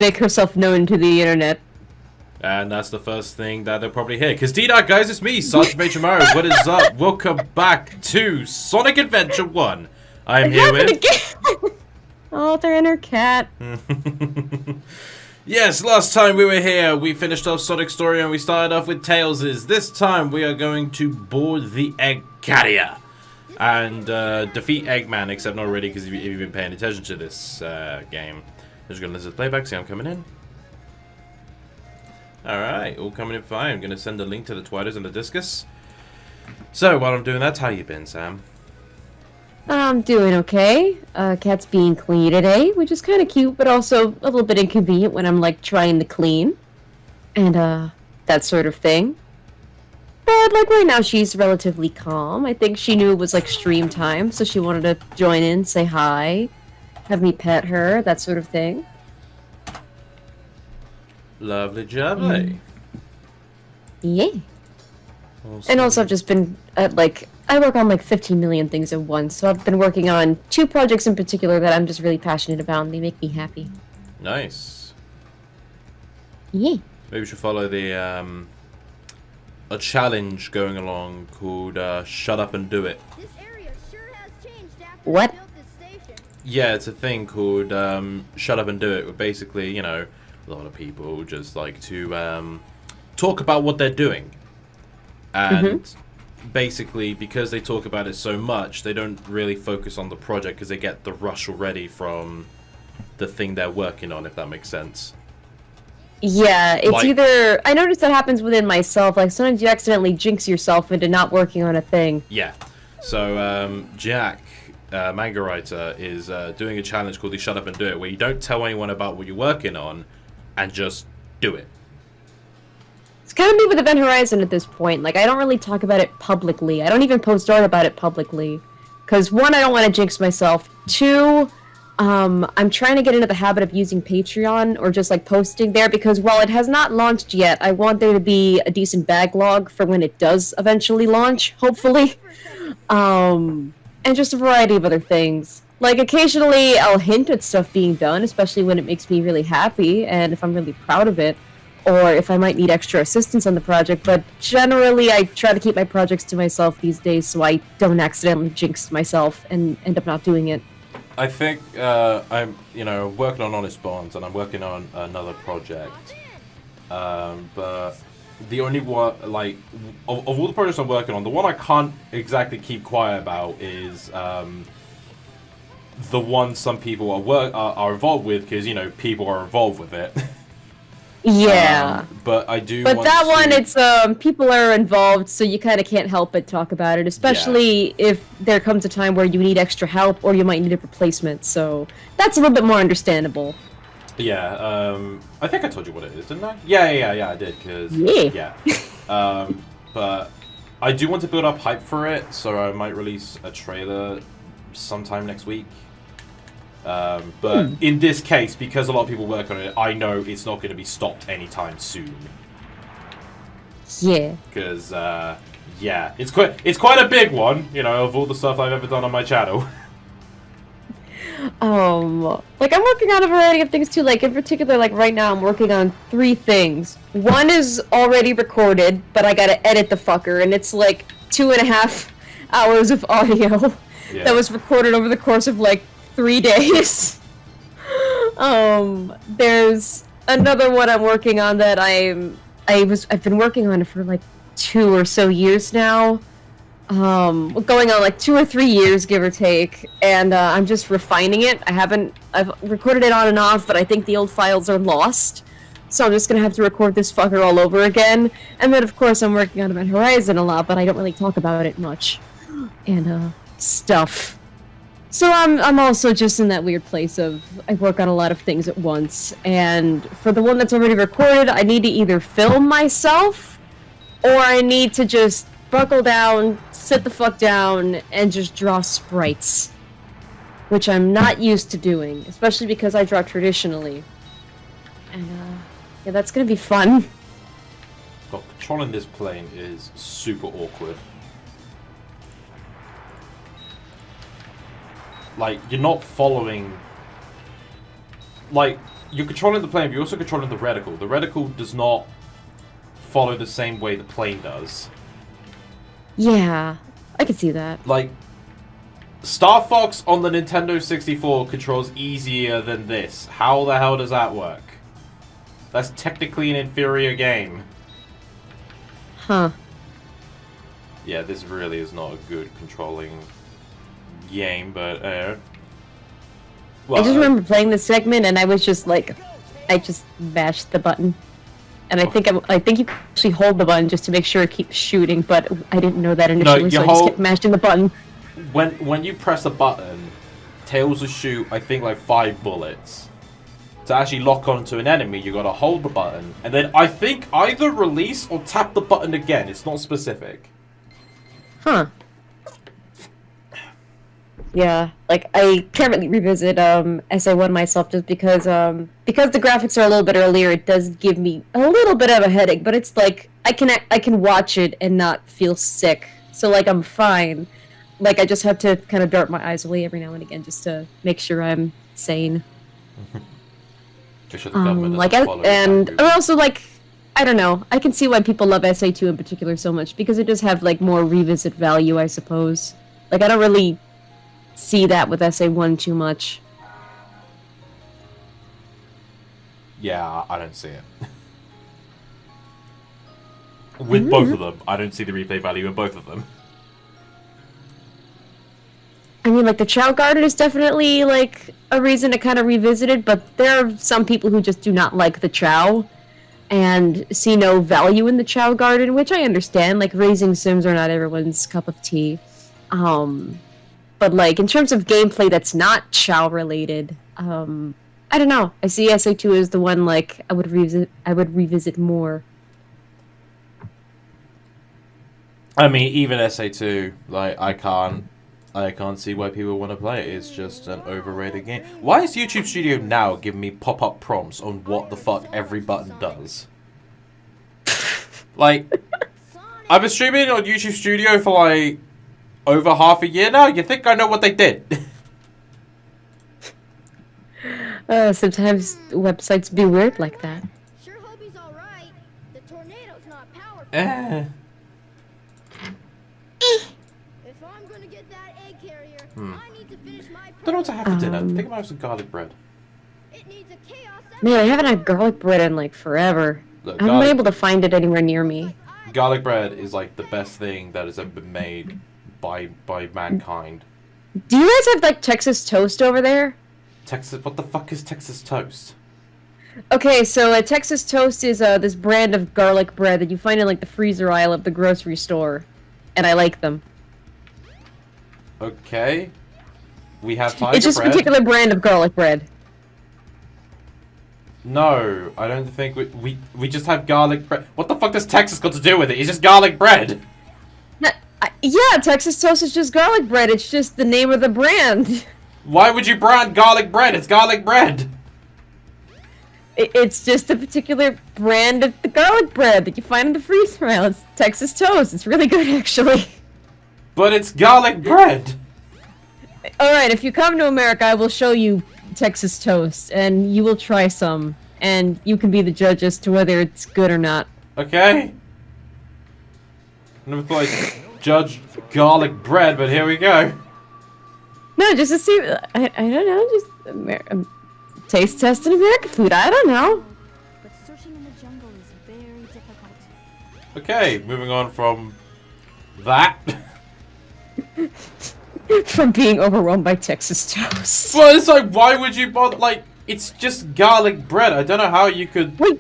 make herself known to the internet. And that's the first thing that they'll probably hear. Because D-Dot, guys, it's me, Sergeant Major Mario. What is up? Welcome back to Sonic Adventure 1. I'm here with... Oh, their inner cat. Yes, last time we were here, we finished off Sonic's story and we started off with Tails'. This time we are going to board the Egg Carrier. And defeat Eggman, except not really because you've been paying attention to this game. I'm just going to listen to playback, see I'm coming in. Alright, all coming in fine. I'm going to send a link to the Twitters and the Discus. So, while I'm doing that, how you been, Sam? I'm doing okay. Cat's being clean today, which is kind of cute, but also a little bit inconvenient when I'm, like, trying to clean. And, that sort of thing. But, like, right now she's relatively calm. I think she knew it was, like, stream time, so she wanted to join in, say hi, have me pet her, that sort of thing. Lovely jubbly. Yeah. Awesome. And also I've just been, I work on like 15 million things at once, so I've been working on 2 projects in particular that I'm just really passionate about, and they make me happy. Nice. Yeah. Maybe we should follow the, a challenge going along called, Shut Up and Do It. This area sure has changed after What? they built this station. Yeah, it's a thing called, Shut Up and Do It, where basically, you know, a lot of people just like to, talk about what they're doing. And basically, because they talk about it so much, they don't really focus on the project because they get the rush already from the thing they're working on, if that makes sense. Yeah, it's Like- either... I notice that happens within myself, like sometimes you accidentally jinx yourself into not working on a thing. Yeah. So, Jack, manga writer, is doing a challenge called the Shut Up and Do It, where you don't tell anyone about what you're working on, and just do it. It's kind of me with Event Horizon at this point. Like, I don't really talk about it publicly. I don't even post art about it publicly. Because, 1, I don't want to jinx myself. 2, I'm trying to get into the habit of using Patreon or just, like, posting there. Because while it has not launched yet, I want there to be a decent backlog for when it does eventually launch, hopefully. And just a variety of other things. Like, occasionally I'll hint at stuff being done, especially when it makes me really happy, and if I'm really proud of it. Or if I might need extra assistance on the project, but generally I try to keep my projects to myself these days so I don't accidentally jinx myself and end up not doing it. I think I'm, you know, working on Honest Bonds, and I'm working on another project. But the only one, like, of all the projects I'm working on, the one I can't exactly keep quiet about is the one some people are involved with, because, you know, people are involved with it. Yeah. But I do But want that to... one, it's, people are involved, so you kind of can't help but talk about it, especially if there comes a time where you need extra help or you might need a replacement, so that's a little bit more understandable. Yeah, I think I told you what it is, didn't I? Yeah, I did, because... Yeah. But I do want to build up hype for it, so I might release a trailer sometime next week. But in this case, because a lot of people work on it, I know it's not going to be stopped anytime soon. Yeah. Because, yeah, it's quite a big one, you know, of all the stuff I've ever done on my channel. Like, I'm working on a variety of things too, like, in particular, like, right now I'm working on 3 things. 1 is already recorded, but I gotta edit the fucker, and it's, like, 2.5 hours of audio that was recorded over the course of, like, 3 days. There's another one I'm working on that I've been working on it for like 2 or so years now. Going on like 2 or 3 years, give or take, and I'm just refining it. I've recorded it on and off, but I think the old files are lost. So I'm just gonna have to record this fucker all over again. And then of course I'm working on Event Horizon a lot, but I don't really talk about it much. And stuff. So I'm also just in that weird place of I work on a lot of things at once, and for the one that's already recorded, I need to either film myself, or I need to just buckle down, sit the fuck down, and just draw sprites. Which I'm not used to doing, especially because I draw traditionally. And yeah, that's gonna be fun. God, controlling this plane is super awkward. Like, you're not following... Like, you're controlling the plane, but you're also controlling the reticle. The reticle does not follow the same way the plane does. Yeah, I can see that. Like, Star Fox on the Nintendo 64 controls easier than this. How the hell does that work? That's technically an inferior game. Huh. Yeah, this really is not a good controlling game, but well, I just remember playing this segment and I was just like, I just mashed the button. And I think I think you can actually hold the button just to make sure it keeps shooting, but I didn't know that initially, so I just kept mashing the button. When you press a button, Tails will shoot, I think, like 5 bullets. To actually lock onto an enemy, you gotta hold the button, and then I think either release or tap the button again. It's not specific. Huh. Yeah, like I can't really revisit SA1 myself just because the graphics are a little bit earlier. It does give me a little bit of a headache, but it's like I can watch it and not feel sick. So like I'm fine. Like I just have to kind of dart my eyes away every now and again just to make sure I'm sane. And also like I don't know. I can see why people love SA2 in particular so much because it does have like more revisit value, I suppose. Like I don't really see that with SA1 too much. Yeah, I don't see it. With both of them, I don't see the replay value in both of them. I mean, like, the Chow Garden is definitely, like, a reason to kind of revisit it, but there are some people who just do not like the Chow and see no value in the Chow Garden, which I understand. Like, raising Sims are not everyone's cup of tea. But, like, in terms of gameplay that's not Chow-related, I don't know. I see SA2 as the one, like, I would revisit more. I mean, even SA2, like, I can't see why people want to play it. It's just an overrated game. Why is YouTube Studio now giving me pop-up prompts on what the fuck every button does? Like, I've been streaming on YouTube Studio for, like, over half a year now. You think I know what they did? Sometimes websites be weird like that. Sure hope he's all right. The tornado's not powerful. If I'm gonna get that egg carrier, I need to finish my Don't know what to have for dinner. I think I might have some garlic bread. It needs a chaos. Man, I haven't had garlic bread in like forever. Look, I haven't been able to find it anywhere near me. Garlic bread is like the best thing that has ever been made by mankind. Do you guys have like Texas toast over there? Texas? What the fuck is Texas toast? Okay, so Texas toast is this brand of garlic bread that you find in like the freezer aisle of the grocery store, and I like them. Okay. We have tiger It's just bread. a particular brand of garlic bread. No, I don't think we just have garlic bread. What the fuck does Texas got to do with it? It's just garlic bread. Yeah, Texas toast is just garlic bread. It's just the name of the brand. Why would you brand garlic bread? It's garlic bread. It's just a particular brand of the garlic bread that you find in the freezer aisle. It's Texas toast. It's really good, actually. But it's garlic bread. Alright, if you come to America, I will show you Texas toast, and you will try some, and you can be the judge as to whether it's good or not. Okay. Never thought I'd judge garlic bread, but here we go. No, just to see. I don't know. Just taste testing American food. I don't know. But searching in the jungle is very difficult. Okay, moving on from that. From being overwhelmed by Texas toast. Well, it's like, why would you bother? Like, it's just garlic bread. I don't know how you could. Wait.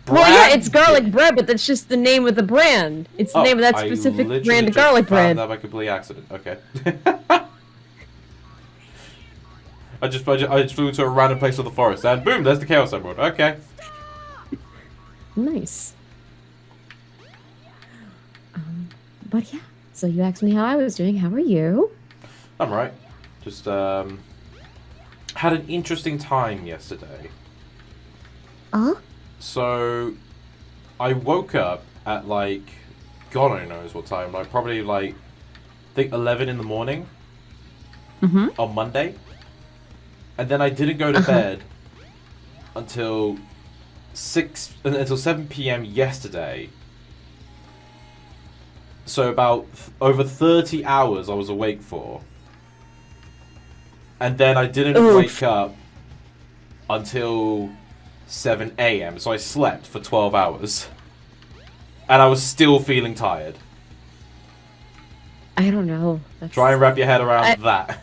Well, yeah, it's garlic bread, but that's just the name of the brand. It's the name of that specific brand of garlic bread. That by complete accident. Okay. I just flew into a random place of the forest, and boom, there's the Chaos Emerald. Okay. Nice. But yeah, so you asked me how I was doing. How are you? I'm right. Just had an interesting time yesterday. So I woke up at like God only knows what time. Like probably like I think 11 in the morning. On Monday. And then I didn't go to bed until 7 p.m. yesterday. So about over 30 hours I was awake for. And then I didn't wake up until 7 a.m. So I slept for 12 hours. And I was still feeling tired. I don't know. Try and wrap your head around that.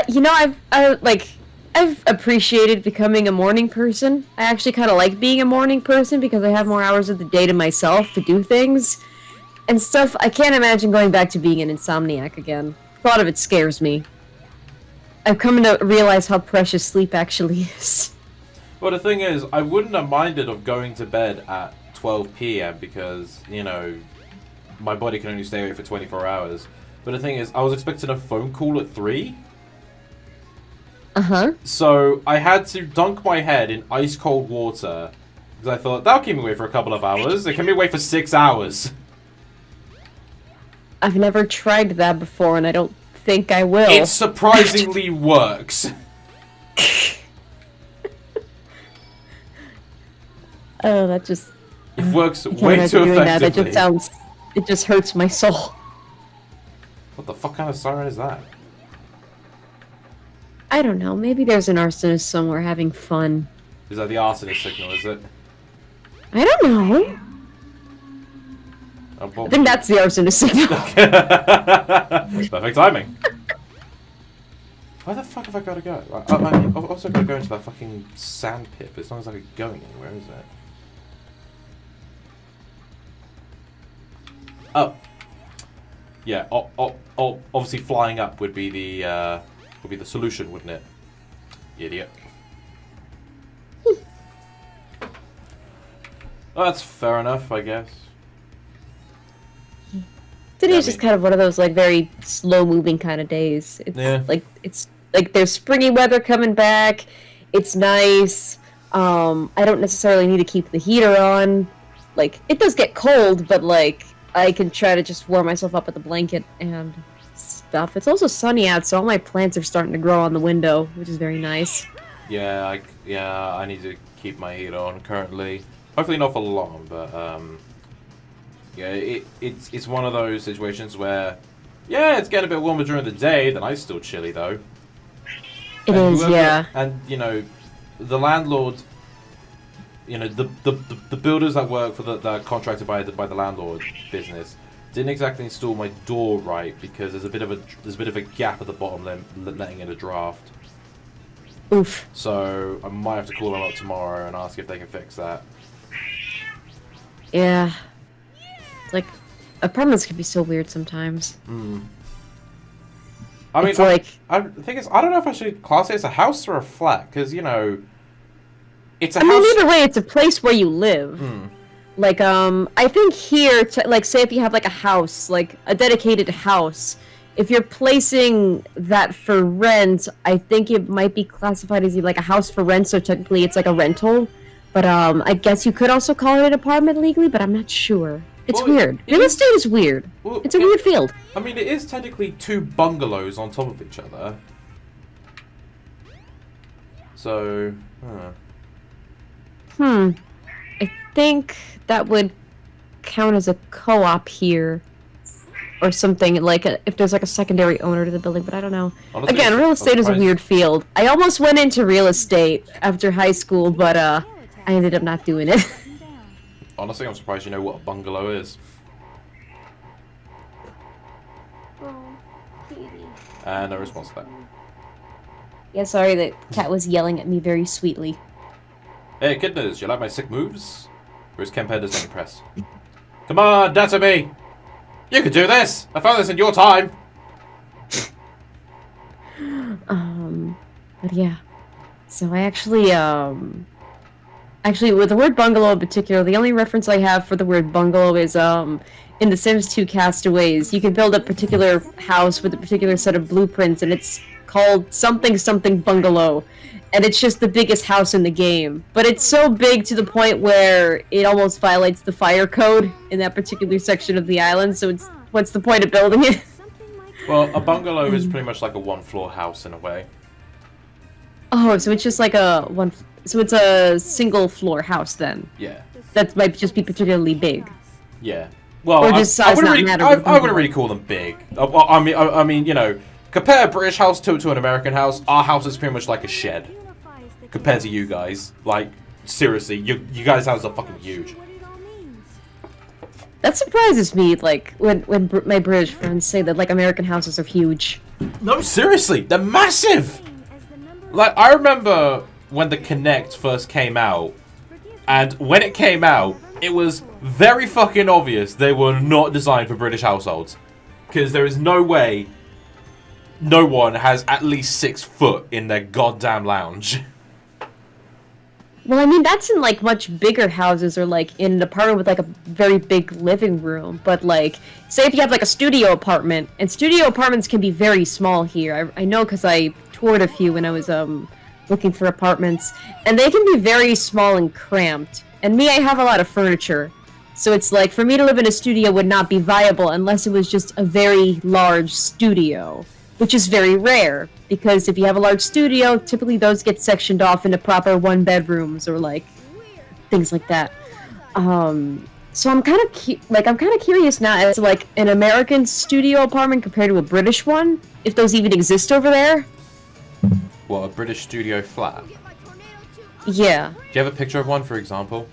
You know, I've appreciated becoming a morning person. I actually kind of like being a morning person because I have more hours of the day to myself to do things and stuff. I can't imagine going back to being an insomniac again. Thought of it scares me. I've come to realize how precious sleep actually is. Well, the thing is, I wouldn't have minded of going to bed at 12 p.m. because, you know, my body can only stay awake for 24 hours. But the thing is, I was expecting a phone call at 3. Uh-huh. So I had to dunk my head in ice cold water because I thought, that'll keep me awake for a couple of hours. It can be awake for 6 hours. I've never tried that before, and I don't think I will. It surprisingly works. Oh, that just... It works I can't way imagine too doing that. effectively. It just hurts my soul. What the fuck kind of siren is that? I don't know. Maybe there's an arsonist somewhere having fun. Is that the arsonist signal, is it? I don't know. I think that's the arsonist signal. Perfect timing. Where the fuck have I got to go? I've also got to go into that fucking sand pit, but it's not exactly going anywhere, is it? Oh. Yeah, obviously flying up would be the solution, wouldn't it? You idiot. Well, that's fair enough, I guess. Today's just kind of one of those like very slow-moving kind of days. It's like there's springy weather coming back. It's nice. I don't necessarily need to keep the heater on. Like it does get cold, but like I can try to just warm myself up with a blanket and stuff. It's also sunny out, so all my plants are starting to grow on the window, which is very nice. Yeah, I need to keep my heat on currently. Hopefully not for long, but yeah, it's one of those situations where it's getting a bit warmer during the day. The night's still chilly though. It is, yeah. And you know, the landlord, you know, the builders that work for that are contracted by the landlord business didn't exactly install my door right because there's a bit of a gap at the bottom, letting in a draft. Oof. So I might have to call them up tomorrow and ask if they can fix that. Yeah. Like, apartments can be so weird sometimes. Hmm. I mean, it's like... the thing is, I don't know if I should class it as a house or a flat, because, you know, it's a house... I mean, either way, it's a place where you live. Like, I think here, like, say if you have, like, a house, like, a dedicated house, if you're placing that for rent, I think it might be classified as, like, a house for rent, so technically it's, like, a rental. But, I guess you could also call it an apartment legally, but I'm not sure. It's weird. Real estate is weird. It's a weird field. I mean, it is technically 2 bungalows on top of each other. So, I think that would count as a co-op here. Or something, like, if there's, like, a secondary owner to the building, but I don't know. Honestly, again, real estate is a weird field. I almost went into real estate after high school, but, I ended up not doing it. Honestly, I'm surprised you know what a bungalow is. And no response to that. Yeah, sorry, the cat was yelling at me very sweetly. Hey, kidness, you like my sick moves? Or is Kemper not impressed? Come on, dance at me! You can do this! I found this in your time! But yeah. So I actually, Actually, with the word bungalow in particular, the only reference I have for the word bungalow is, in The Sims 2 Castaways. You can build a particular house with a particular set of blueprints, and it's called something something bungalow. And it's just the biggest house in the game. But it's so big to the point where it almost violates the fire code in that particular section of the island, so it's, what's the point of building it? Well, a bungalow is pretty much like a one-floor house in a way. Oh, so it's just like a one. So it's a single floor house then. Yeah. That might just be particularly big. Yeah. Well, Or does I size wouldn't not really, matter I with wouldn't people? really call them big. I mean, you know, compare a British house to an American house. Our house is pretty much like a shed compared to you guys. Like, seriously, you guys' houses are fucking huge. That surprises me. Like when my British friends say that like American houses are huge. No, seriously, they're massive. Like, I remember when the Kinect first came out, and when it came out, it was very fucking obvious they were not designed for British households. Because there is no way no one has at least 6 foot in their goddamn lounge. Well, I mean that's in like much bigger houses or like in an apartment with like a very big living room. But like, say if you have like a studio apartment, and studio apartments can be very small here. I know because I toured a few when I was looking for apartments, and they can be very small and cramped. And me, I have a lot of furniture, so it's like for me to live in a studio would not be viable unless it was just a very large studio, which is very rare because if you have a large studio, typically those get sectioned off into proper 1-bedrooms or like things like that. So I'm kind of curious now as to like an American studio apartment compared to a British one, if those even exist over there. What, a British studio flat? Yeah. Do you have a picture of one, for example?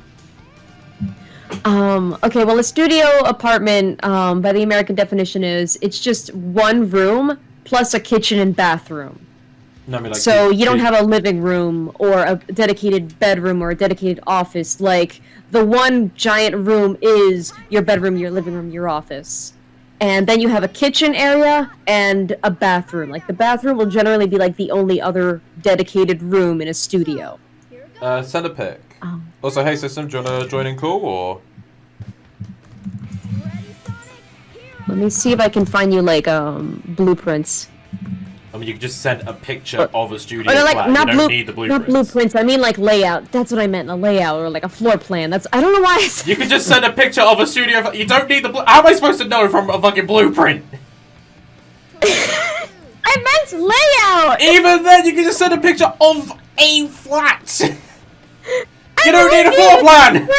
Okay, well, a studio apartment, by the American definition is, it's just one room plus a kitchen and bathroom. No, I mean, like, So you don't have a living room or a dedicated bedroom or a dedicated office. Like, the one giant room is your bedroom, your living room, your office. And then you have a kitchen area and a bathroom. Like, the bathroom will generally be, like, the only other dedicated room in a studio. Send a pic. Also, hey system, do you wanna join in call, or? Let me see if I can find you, like, blueprints. I mean, you can just send a picture of a studio Or, like, flat. not You don't need the blueprints. Not blueprints, I mean, like, layout. That's what I meant, a layout, or, like, a floor plan. That's, I don't know why I said... You can just send a picture of a studio flat. You don't need the how am I supposed to know from a fucking blueprint? I meant layout! Even then, you can just send a picture of a flat! You don't need a floor plan!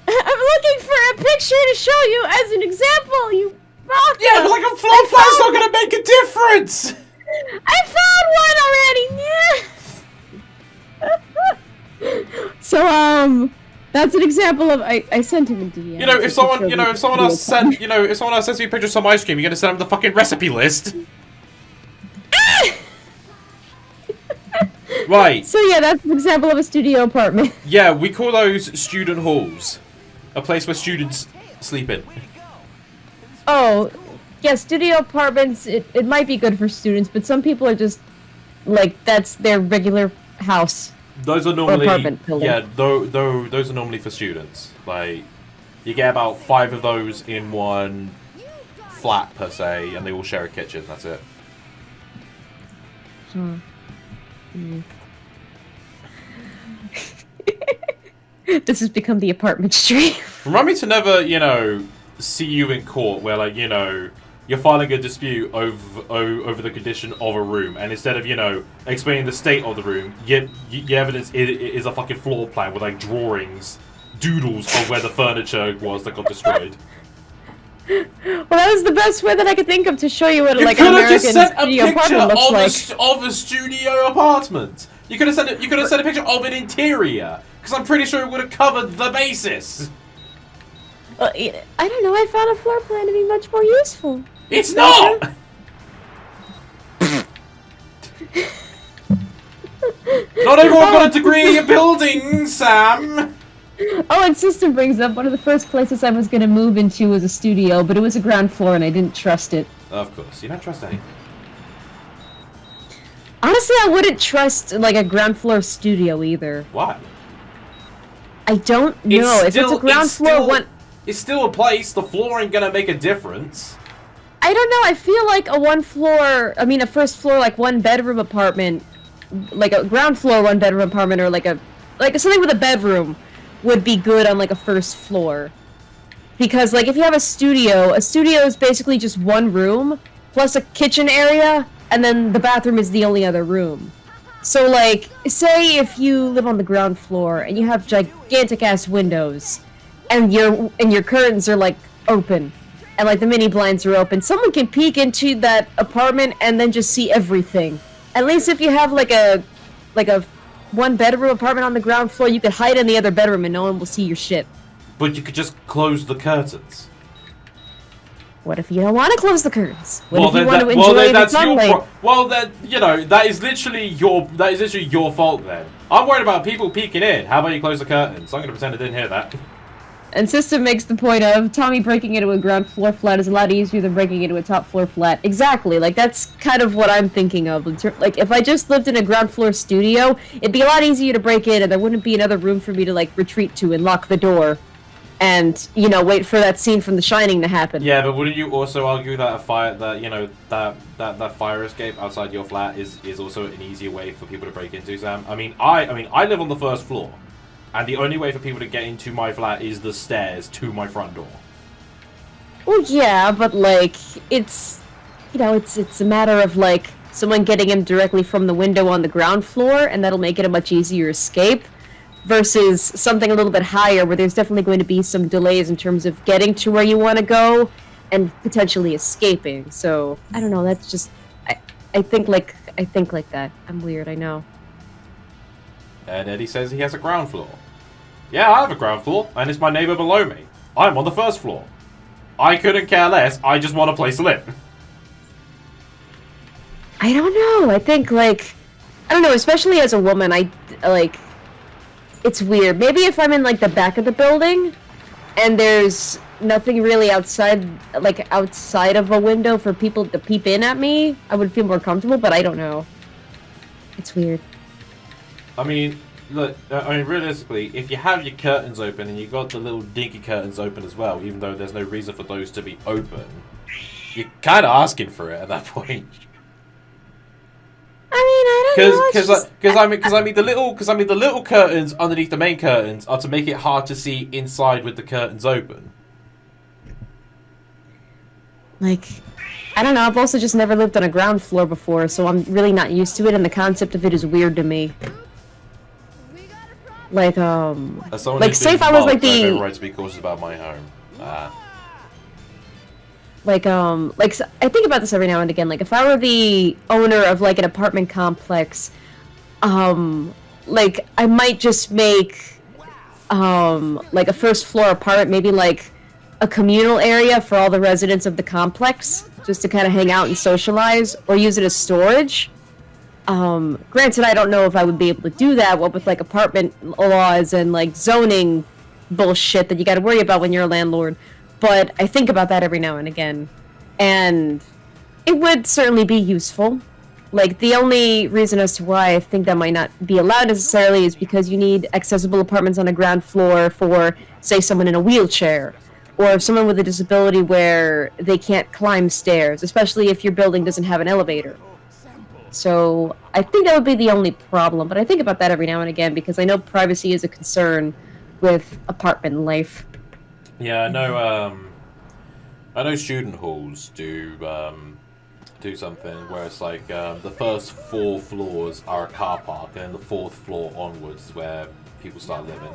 I'm looking for a picture to show you as an example, you fuck! Yeah, but like a floor plan's not gonna make a difference! I found one already! So, that's an example of, I sent him a DM. You know, if someone else sends me a picture of some ice cream, you're gonna send them the fucking recipe list. Right. So yeah, that's an example of a studio apartment. Yeah, we call those student halls. A place where students sleep in. Oh, yeah, studio apartments, it might be good for students, but some people are just, like, that's their regular house. Those are normally, apartment building. yeah, those are normally for students. Like, you get about 5 of those in one flat, per se, and they all share a kitchen, that's it. Huh. This has become the apartment stream. Remind me to never, you know, see you in court where, like, you know, you're filing a dispute over the condition of a room, and instead of, you know, explaining the state of the room, your evidence is a fucking floor plan with, like, drawings, doodles of where the furniture was that got destroyed. Well, that was the best way that I could think of to show you what, like, an an American just sent a studio picture apartment looks like. of a studio apartment. You could have sent a picture of an interior, because I'm pretty sure it would have covered the basis. I don't know, I found a floor plan to be much more useful. It's not! Not everyone got a degree in building, Sam! Oh, and System brings up one of the first places I was gonna move into was a studio, but it was a ground floor and I didn't trust it. Of course, you don't trust anything. Honestly, I wouldn't trust, like, a ground floor studio either. Why? I don't know. If it's a ground floor one... It's still a place, the floor ain't gonna make a difference. I don't know, I feel like a first floor, like, 1-bedroom apartment, like a ground floor 1-bedroom apartment, or like something with a bedroom would be good on, like, a first floor. Because, like, if you have a studio is basically just one room, plus a kitchen area, and then the bathroom is the only other room. So, like, say if you live on the ground floor and you have gigantic ass windows, and your curtains are like open, and like the mini blinds are open, someone can peek into that apartment and then just see everything. At least if you have like a one bedroom apartment on the ground floor, you could hide in the other bedroom and no one will see your shit. But you could just close the curtains. What if you don't want to close the curtains? What Well, if you then want to that- enjoy well, then the that's your sunlight? well, then you know that is literally your fault. Then I'm worried about people peeking in. How about you close the curtains? I'm gonna pretend I didn't hear that. And System makes the point of Tommy breaking into a ground floor flat is a lot easier than breaking into a top floor flat. Exactly, like that's kind of what I'm thinking of. Like if I just lived in a ground floor studio, it'd be a lot easier to break in, and there wouldn't be another room for me to like retreat to and lock the door, and you know wait for that scene from The Shining to happen. Yeah, but wouldn't you also argue that that fire escape outside your flat is also an easier way for people to break into, Sam? I mean I live on the first floor. And the only way for people to get into my flat is the stairs to my front door. Well, yeah, but like it's, you know, it's a matter of like someone getting in directly from the window on the ground floor, and that'll make it a much easier escape, versus something a little bit higher where there's definitely going to be some delays in terms of getting to where you want to go and potentially escaping. So I don't know. That's just I think like that. I'm weird. I know. And Eddie says he has a ground floor. Yeah, I have a ground floor, and it's my neighbor below me. I'm on the first floor. I couldn't care less. I just want a place to live. I don't know. I think, like, I don't know, especially as a woman, like, it's weird. Maybe if I'm in, like, the back of the building, and there's nothing really outside of a window for people to peep in at me, I would feel more comfortable, but I don't know. It's weird. I mean, look, realistically, if you have your curtains open and you got the little dinky curtains open as well, even though there's no reason for those to be open, you're kind of asking for it at that point. I mean, I don't know. Because I mean the little curtains underneath the main curtains are to make it hard to see inside with the curtains open. Like, I don't know. I've also just never lived on a ground floor before, so I'm really not used to it, and the concept of it is weird to me. Like, like, say if I was like I have every right to be cautious about my home. Like, I think about this every now and again. Like, if I were the owner of, like, an apartment complex, like, I might just make, like, a first floor apartment, maybe, like, a communal area for all the residents of the complex, just to kind of hang out and socialize, or use it as storage. Granted, I don't know if I would be able to do that, what with, like, apartment laws and, like, zoning bullshit that you gotta worry about when you're a landlord. But I think about that every now and again, and it would certainly be useful. Like, the only reason as to why I think that might not be allowed necessarily is because you need accessible apartments on a ground floor for, say, someone in a wheelchair, or someone with a disability where they can't climb stairs, especially if your building doesn't have an elevator. So I think that would be the only problem, but I think about that every now and again because I know privacy is a concern with apartment life. Yeah, I know student halls do something where it's like the first 4 floors are a car park, and then the 4th floor onwards is where people start living.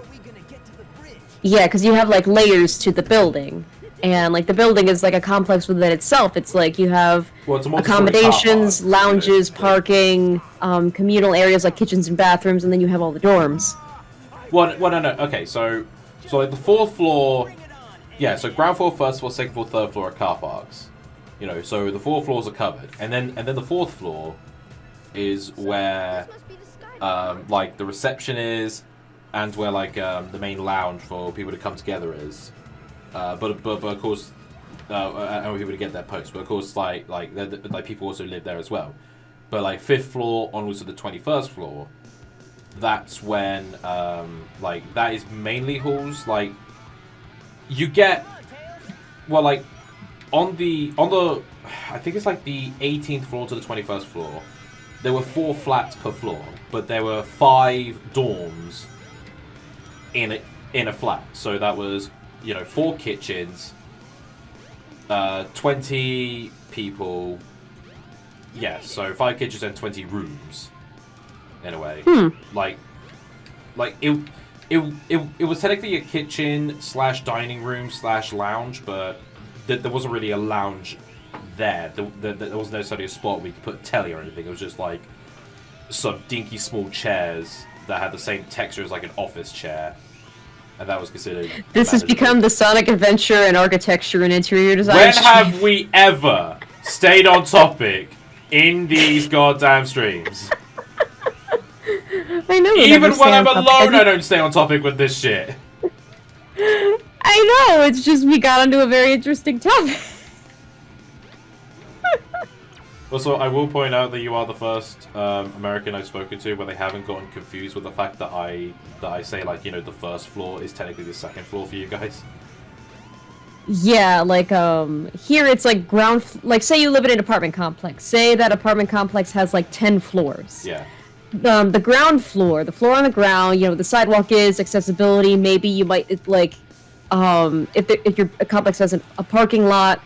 Yeah, because you have like layers to the building, and like the building is like a complex within itself. It's like you have accommodations, lounges, parking, communal areas like kitchens and bathrooms, and then you have all the dorms. Well, no. Okay, so like the 4th floor. Yeah, so ground floor, first floor, second floor, third floor are car parks. You know, so the 4 floors are covered, and then the 4th floor is where like the reception is, and where like the main lounge for people to come together is. But of course, and people to get their posts. But of course, like people also live there as well. But like 5th floor onwards to the 21st floor, that's when like that is mainly halls. Like, you get, well, like, on the, I think it's like the 18th floor to the 21st floor, there were 4 flats per floor, but there were 5 dorms in a flat. So that was, you know, 4 kitchens, 20 people, yeah, so 5 kitchens and 20 rooms. in a way. Hmm. Like it was technically a kitchen / dining / lounge, but there wasn't really a lounge there. There wasn't necessarily a spot where you could put a telly or anything. It was just like some dinky small chairs that had the same texture as like an office chair, and that was considered. This has become the Sonic Adventure and architecture and interior design. When have we ever stayed on topic in these goddamn streams? I know. Even when I'm alone, I don't stay on topic with this shit. I know. It's just we got onto a very interesting topic. Also, I will point out that you are the first American I've spoken to where they haven't gotten confused with the fact that I say, like, you know, the first floor is technically the second floor for you guys. Yeah, like, here it's like like, say you live in an apartment complex. Say that apartment complex has like 10 floors. Yeah. The ground floor, the floor on the ground, you know, the sidewalk is accessibility. Maybe you might, like, if your complex has a parking lot,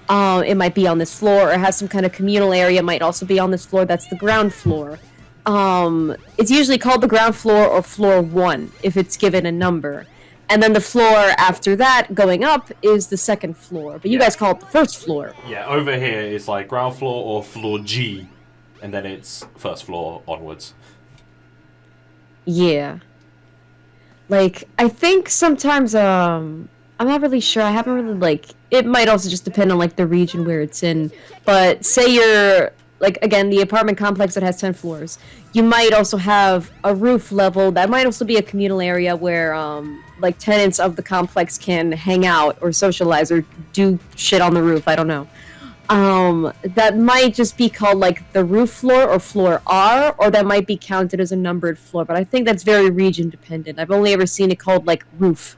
it might be on this floor, or has some kind of communal area, it might also be on this floor. That's the ground floor. It's usually called the ground floor or floor 1 if it's given a number. And then the floor after that, going up, is the second floor. But you guys call it the first floor. Yeah, over here it's like ground floor or floor G, and then it's first floor onwards. Yeah. Like, I think sometimes, I'm not really sure. I haven't really, like, it might also just depend on, like, the region where it's in. But say you're, like, again, the apartment complex that has 10 floors. You might also have a roof level. That might also be a communal area where, like, tenants of the complex can hang out or socialize or do shit on the roof. I don't know. That might just be called, like, the roof floor or floor R, or that might be counted as a numbered floor. But I think that's very region dependent. I've only ever seen it called, like, roof.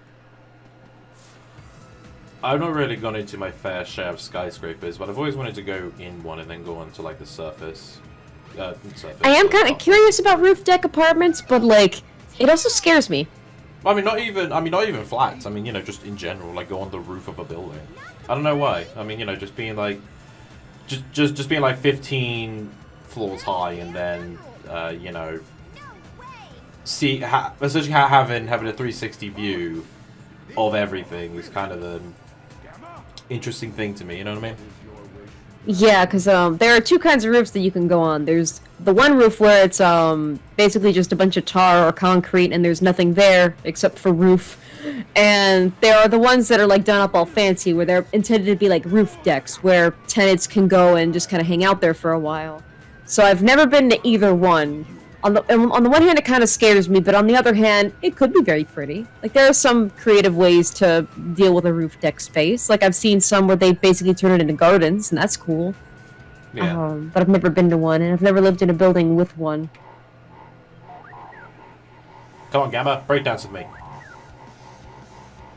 I've not really gone into my fair share of skyscrapers, but I've always wanted to go in one and then go onto, like, the surface. I am kind of curious about roof deck apartments, but, like, it also scares me. I mean, not even flats. I mean, you know, just in general, like, go on the roof of a building. I don't know why. I mean, you know, just being like, just being like 15 floors high, and then, you know, essentially having a 360 view of everything is kind of an interesting thing to me. You know what I mean? Yeah, because there are two kinds of roofs that you can go on. There's the one roof where it's basically just a bunch of tar or concrete and there's nothing there except for roof. And there are the ones that are like done up all fancy where they're intended to be like roof decks where tenants can go and just kind of hang out there for a while. So I've never been to either one. On the one hand, it kind of scares me, but on the other hand, it could be very pretty. Like, there are some creative ways to deal with a roof deck space. Like, I've seen some where they basically turn it into gardens, and that's cool. Yeah. But I've never been to one, and I've never lived in a building with one. Come on, Gamma, breakdance with me.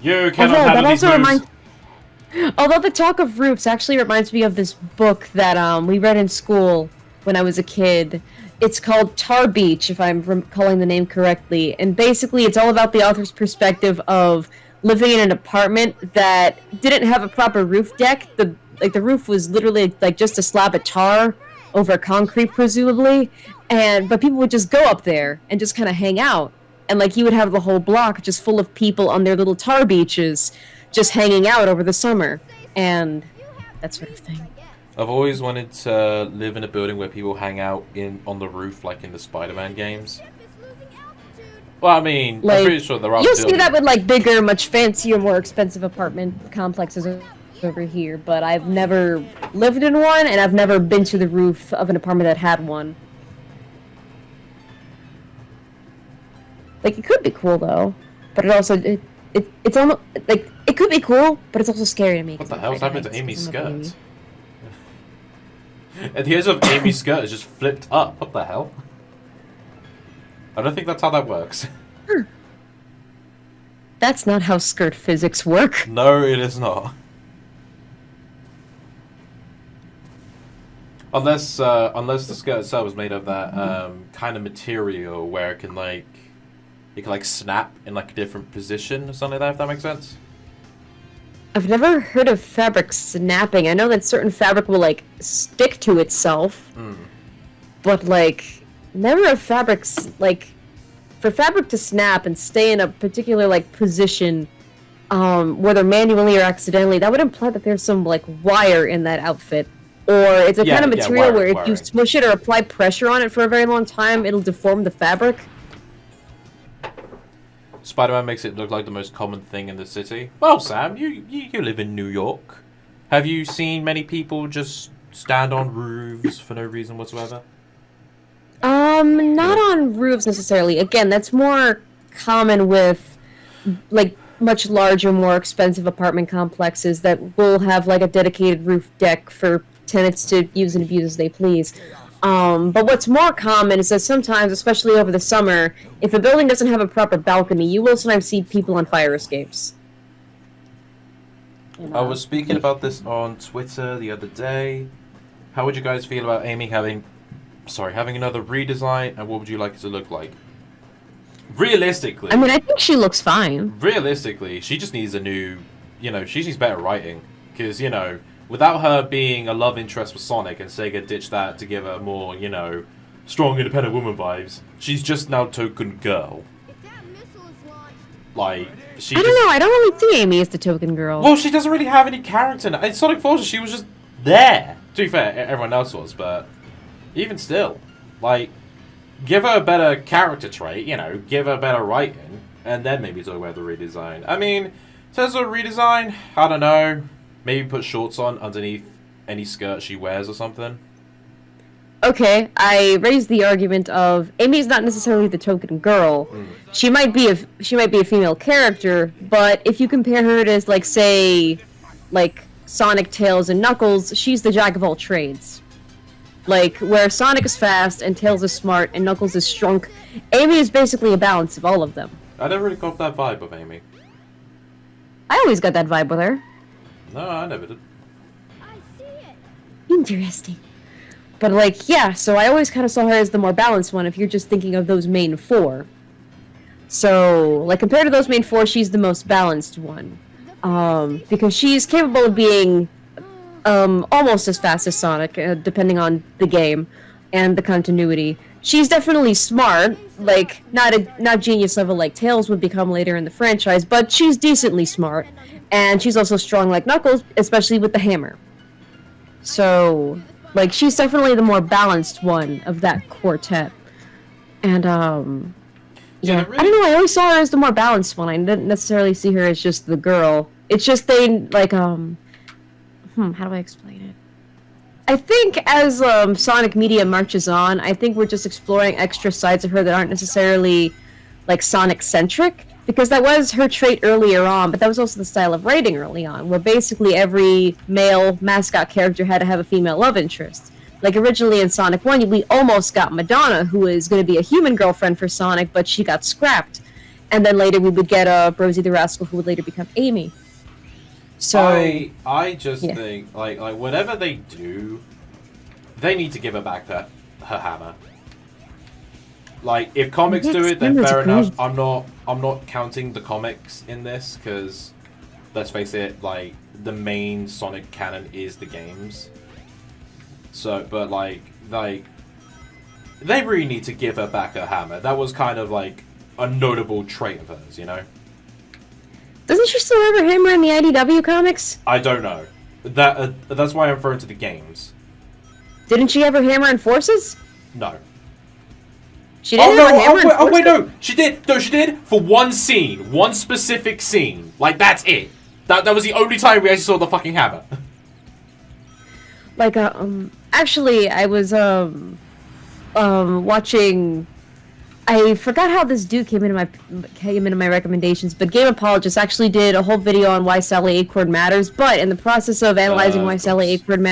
You cannot handle these moves. Although the talk of roofs actually reminds me of this book that we read in school when I was a kid. It's called Tar Beach, if I'm recalling the name correctly. And basically, it's all about the author's perspective of living in an apartment that didn't have a proper roof deck. The roof was literally like just a slab of tar over concrete, presumably. But people would just go up there and just kind of hang out. And like you would have the whole block just full of people on their little tar beaches, just hanging out over the summer and that sort of thing. I've always wanted to live in a building where people hang out on the roof, like in the Spider-Man games. Well, I mean, like, I'm pretty sure there are. You'll see that with like bigger, much fancier, more expensive apartment complexes over here. But I've never lived in one, and I've never been to the roof of an apartment that had one. Like, it could be cool though, but it also it's almost like it could be cool, but it's also scary to me. What the hell's happened to Amy's skirt? And the edge of Amy's skirt is just flipped up. What the hell? I don't think that's how that works. That's not how skirt physics work. No, it is not. Unless the skirt itself is made of that kind of material where it can like snap in like a different position or something like that, if that makes sense. I've never heard of fabric snapping. I know that certain fabric will like stick to itself, but like whenever a fabric's like, for fabric to snap and stay in a particular like position, whether manually or accidentally, that would imply that there's some like wire in that outfit, or it's a kind of material where if you smush it or apply pressure on it for a very long time, it'll deform the fabric. Spider-Man makes it look like the most common thing in the city. Well, Sam, you live in New York. Have you seen many people just stand on roofs for no reason whatsoever? Not on roofs necessarily. Again, that's more common with, like, much larger, more expensive apartment complexes that will have, like, a dedicated roof deck for tenants to use and abuse as they please. But what's more common is that sometimes, especially over the summer, if a building doesn't have a proper balcony, you will sometimes see people on fire escapes. I was speaking about this on Twitter the other day. How would you guys feel about Amy having another redesign, and what would you like it to look like? Realistically, I mean, I think she looks fine. Realistically, she just needs a new, she needs better writing. Because, without her being a love interest for Sonic and Sega ditched that to give her more, strong independent woman vibes, she's just now token girl. If that missile is launched, Like, I don't know, I don't really see Amy as the token girl. Well, she doesn't really have any character. In Sonic Forces, she was just there. To be fair, everyone else was, but even still, like, give her a better character trait, give her better writing, and then maybe talk about the redesign. I mean, in terms of redesign, I don't know. Maybe put shorts on underneath any skirt she wears or something. Okay, I raised the argument of Amy's not necessarily the token girl. She might be a female character, but if you compare her to, like, say, like Sonic, Tails, and Knuckles, she's the jack of all trades. Like, where Sonic is fast, and Tails is smart, and Knuckles is strong, Amy is basically a balance of all of them. I never really got that vibe of Amy. I always got that vibe with her. No, I never did. I see it. Interesting. But, like, yeah, so I always kind of saw her as the more balanced one if you're just thinking of those main four. So, like, compared to those main four, she's the most balanced one. Because she's capable of being almost as fast as Sonic, depending on the game and the continuity. She's definitely smart, like, not genius level like Tails would become later in the franchise, but she's decently smart. And she's also strong like Knuckles, especially with the hammer. So, like, she's definitely the more balanced one of that quartet. And, yeah, I don't know, I always saw her as the more balanced one. I didn't necessarily see her as just the girl. It's just they, like, how do I explain it? I think as, Sonic media marches on, I think we're just exploring extra sides of her that aren't necessarily, like, Sonic-centric. Because that was her trait earlier on, but that was also the style of writing early on, where basically every male mascot character had to have a female love interest. Like, originally in Sonic 1, we almost got Madonna, who was going to be a human girlfriend for Sonic, but she got scrapped. And then later we would get Rosie the Rascal, who would later become Amy. So I just think, like whatever they do, they need to give her back her hammer. Like, if comics do it, then fair enough. I'm not counting the comics in this, because, let's face it, like, the main Sonic canon is the games. So, but, like, they really need to give her back her hammer. That was kind of, like, a notable trait of hers, Doesn't she still have her hammer in the IDW comics? I don't know. That's why I'm referring to the games. Didn't she have her hammer in Forces? No. She didn't have her hammer in Forces? Oh, wait, no! She did! No, she did for one scene. One specific scene. Like, that's it. That was the only time we actually saw the fucking hammer. Like, actually, I was, watching... I forgot how this dude came into my recommendations, but Game Apologist actually did a whole video on why Sally Acorn matters, but in the process of analyzing why Sally Acorn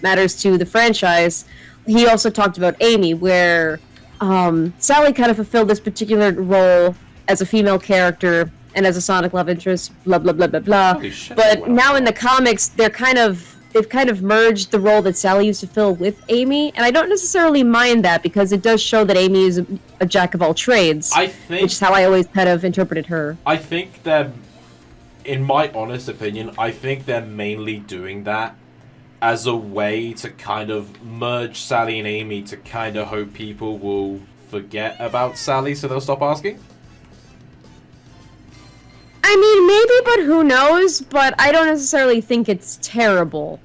matters to the franchise, he also talked about Amy, where Sally kind of fulfilled this particular role as a female character and as a Sonic love interest, blah blah blah blah blah. But now in the comics, they've kind of merged the role that Sally used to fill with Amy, and I don't necessarily mind that because it does show that Amy is a jack of all trades, which is how I always kind of interpreted her. I think in my honest opinion, I think they're mainly doing that as a way to kind of merge Sally and Amy to kind of hope people will forget about Sally so they'll stop asking? I mean, maybe, but who knows? But I don't necessarily think it's terrible.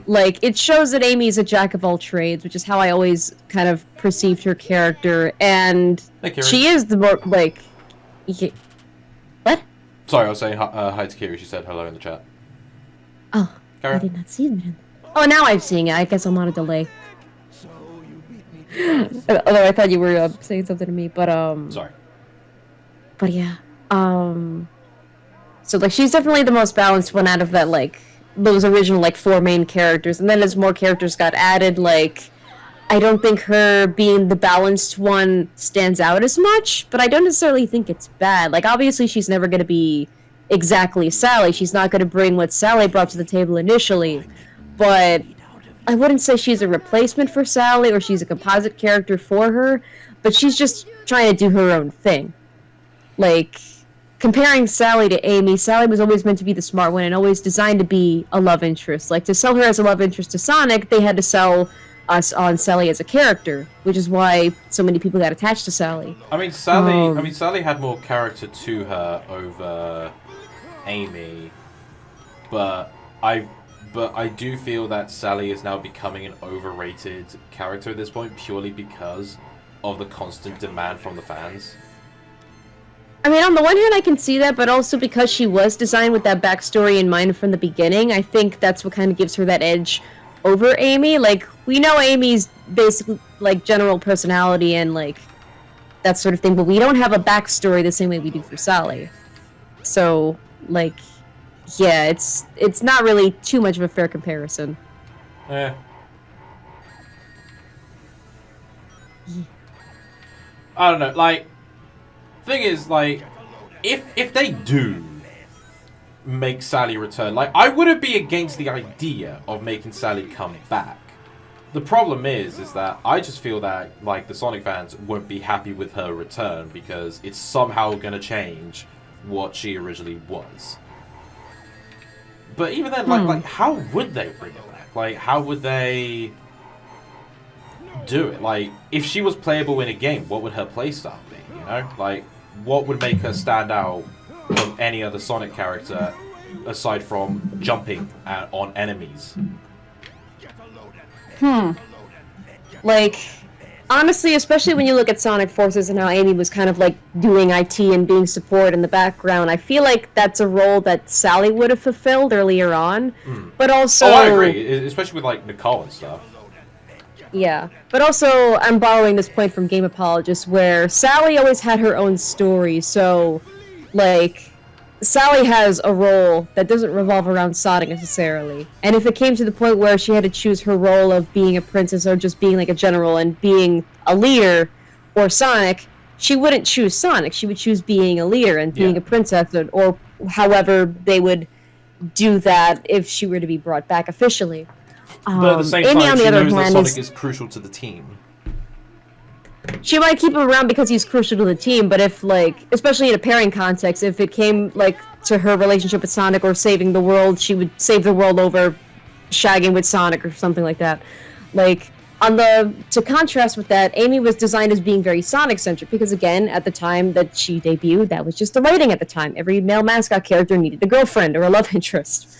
Like, it shows that Amy's a jack of all trades, which is how I always kind of perceived her character, and she is the more, like... What? Sorry, I was saying hi to Kiri. She said hello in the chat. Oh, Karen? I did not see that. Oh, now I'm seeing it. I guess I'm on a delay. Although I thought you were saying something to me, but, Sorry. But yeah, so, like, she's definitely the most balanced one out of that, like, those original, like, 4 main characters. And then as more characters got added, like, I don't think her being the balanced one stands out as much, but I don't necessarily think it's bad. Like, obviously she's never going to be exactly Sally. She's not going to bring what Sally brought to the table initially. But I wouldn't say she's a replacement for Sally or she's a composite character for her, but she's just trying to do her own thing. Like, comparing Sally to Amy, Sally was always meant to be the smart one and always designed to be a love interest. Like, to sell her as a love interest to Sonic, they had to sell us on Sally as a character, which is why so many people got attached to Sally. I mean, Sally had more character to her over Amy, but I do feel that Sally is now becoming an overrated character at this point purely because of the constant demand from the fans. I mean, on the one hand, I can see that, but also because she was designed with that backstory in mind from the beginning, I think that's what kind of gives her that edge over Amy. Like, we know Amy's basically, like, general personality and, like, that sort of thing, but we don't have a backstory the same way we do for Sally. So, like, yeah, it's not really too much of a fair comparison. I don't know, like, thing is, like, if they do make Sally return, like, I wouldn't be against the idea of making Sally come back. The problem is that I just feel that, like, the Sonic fans won't be happy with her return because it's somehow gonna change what she originally was. But even then, like, how would they bring it back? Like, how would they do it? Like, if she was playable in a game, what would her playstyle be, you know? Like, what would make her stand out from any other Sonic character aside from jumping on enemies? Like, honestly, especially when you look at Sonic Forces and how Amy was kind of, like, doing IT and being support in the background, I feel like that's a role that Sally would have fulfilled earlier on. But also... Oh, I agree, especially with, like, Nicole and stuff. Yeah, but also, I'm borrowing this point from Game Apologists, where Sally always had her own story, so, like, Sally has a role that doesn't revolve around Sonic necessarily. And if it came to the point where she had to choose her role of being a princess or just being, like, a general and being a leader, or Sonic, she wouldn't choose Sonic. She would choose being a leader and being a princess, or however they would do that if she were to be brought back officially. But at the same Amy, time, on the she other knows that hand, Sonic is crucial to the team. She might keep him around because he's crucial to the team, but if, like, especially in a pairing context, if it came, like, to her relationship with Sonic or saving the world, she would save the world over shagging with Sonic or something like that. Like, to contrast with that, Amy was designed as being very Sonic-centric because, again, at the time that she debuted, that was just the writing at the time. Every male mascot character needed a girlfriend or a love interest.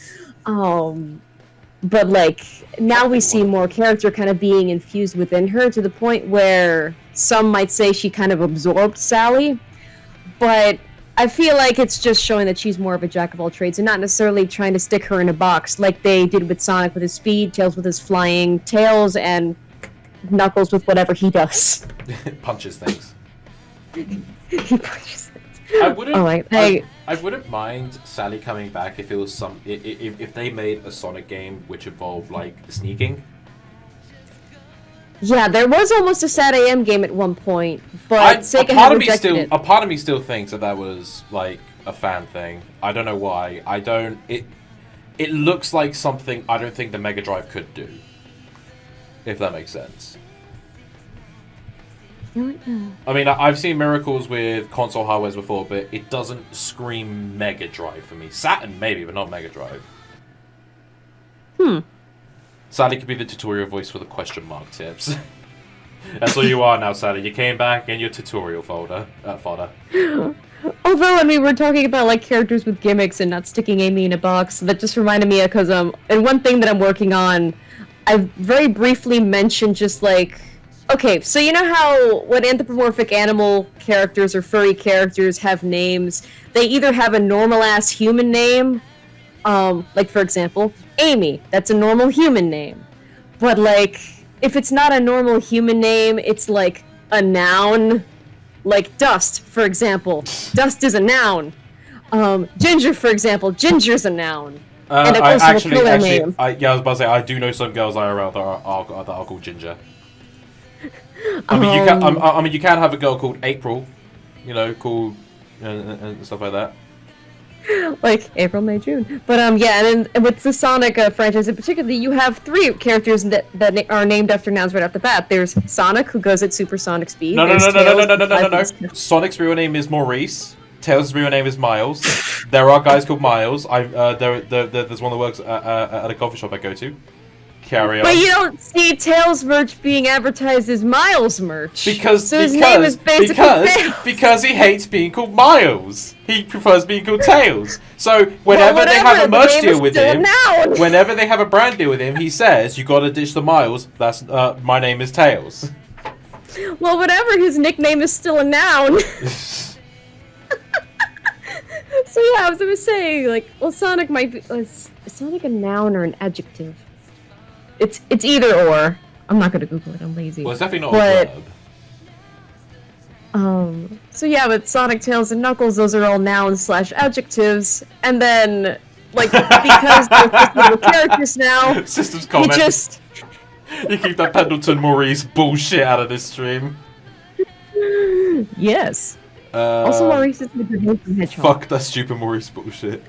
But, like, now we see more character kind of being infused within her to the point where some might say she kind of absorbed Sally. But I feel like it's just showing that she's more of a jack of all trades and not necessarily trying to stick her in a box like they did with Sonic with his speed, Tails with his flying, Tails and Knuckles with whatever he does. Punches things. He punches things. I wouldn't. Oh, I wouldn't mind Sally coming back if it was if they made a Sonic game which involved like sneaking. Yeah, there was almost a Sad AM game at one point, but Sega a had part of me rejected still it. a part of me still thinks that was like a fan thing. I don't know why. I don't. It looks like something I don't think the Mega Drive could do. If that makes sense. I mean, I've seen miracles with console hardwares before, but it doesn't scream Mega Drive for me. Saturn maybe, but not Mega Drive. Sally could be the tutorial voice for the question mark tips. That's all you are now, Sally. You came back in your tutorial fodder. Although, I mean, we're talking about, like, characters with gimmicks and not sticking Amy in a box. That just reminded me, because, and one thing that I'm working on, I very briefly mentioned just, like... Okay, so you know how when anthropomorphic animal characters or furry characters have names, they either have a normal-ass human name, like, for example, Amy. That's a normal human name. But, like, if it's not a normal human name, it's, like, a noun... Like Dust, for example. Dust is a noun. Ginger, for example. Ginger's a noun. And I also actually, a name. I was about to say, I do know some girls IRL that are called Ginger. I mean, you can have a girl called April, you know, called and stuff like that. Like April, May, June. But yeah, and with the Sonic franchise in particular, you have 3 characters that are named after nouns right off the bat. There's Sonic, who goes at supersonic speed. No. Sonic's real name is Maurice. Tails' real name is Miles. There are guys called Miles. There's one that works at a coffee shop I go to. Carry on. But you don't see Tails merch being advertised as Miles merch. Because his name is basically Tails. Because he hates being called Miles. He prefers being called Tails. So whenever they have a merch deal with him, whenever they have a brand deal with him, he says, "You gotta ditch the Miles. That's my name is Tails." Well, whatever. His nickname is still a noun. So yeah, as I was saying, like, well, Sonic might be. Is Sonic a noun or an adjective? It's either or. I'm not gonna Google it. I'm lazy. Well, it's definitely not a verb. So yeah, with Sonic, Tails, and Knuckles, those are all nouns / adjectives. And then, like, because they're just little characters now, Systems comment. You keep that Pendleton Maurice bullshit out of this stream. Yes. Also, Maurice is a good name for a hedgehog. Fuck that stupid Maurice bullshit.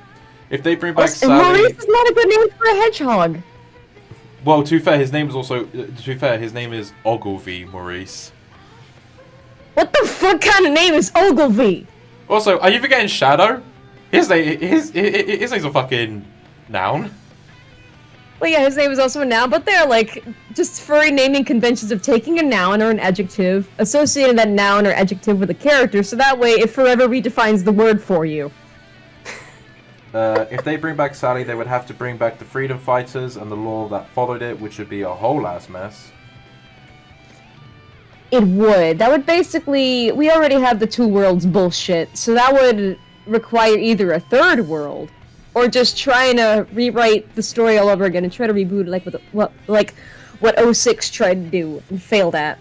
If they bring back Also, Sally... Maurice is not a good name for a hedgehog. Well, to be fair, his name is Ogilvy Maurice. What the fuck kind of name is Ogilvy? Also, are you forgetting Shadow? His name's a fucking noun. Well, yeah, his name is also a noun, but they're like just furry naming conventions of taking a noun or an adjective, associating that noun or adjective with a character, so that way it forever redefines the word for you. If they bring back Sally, they would have to bring back the freedom fighters and the law that followed it, which would be a whole ass mess. It would. That would basically... We already have the 2 worlds bullshit, so that would require either a 3rd world, or just trying to rewrite the story all over again and try to reboot it what 06 tried to do and failed at.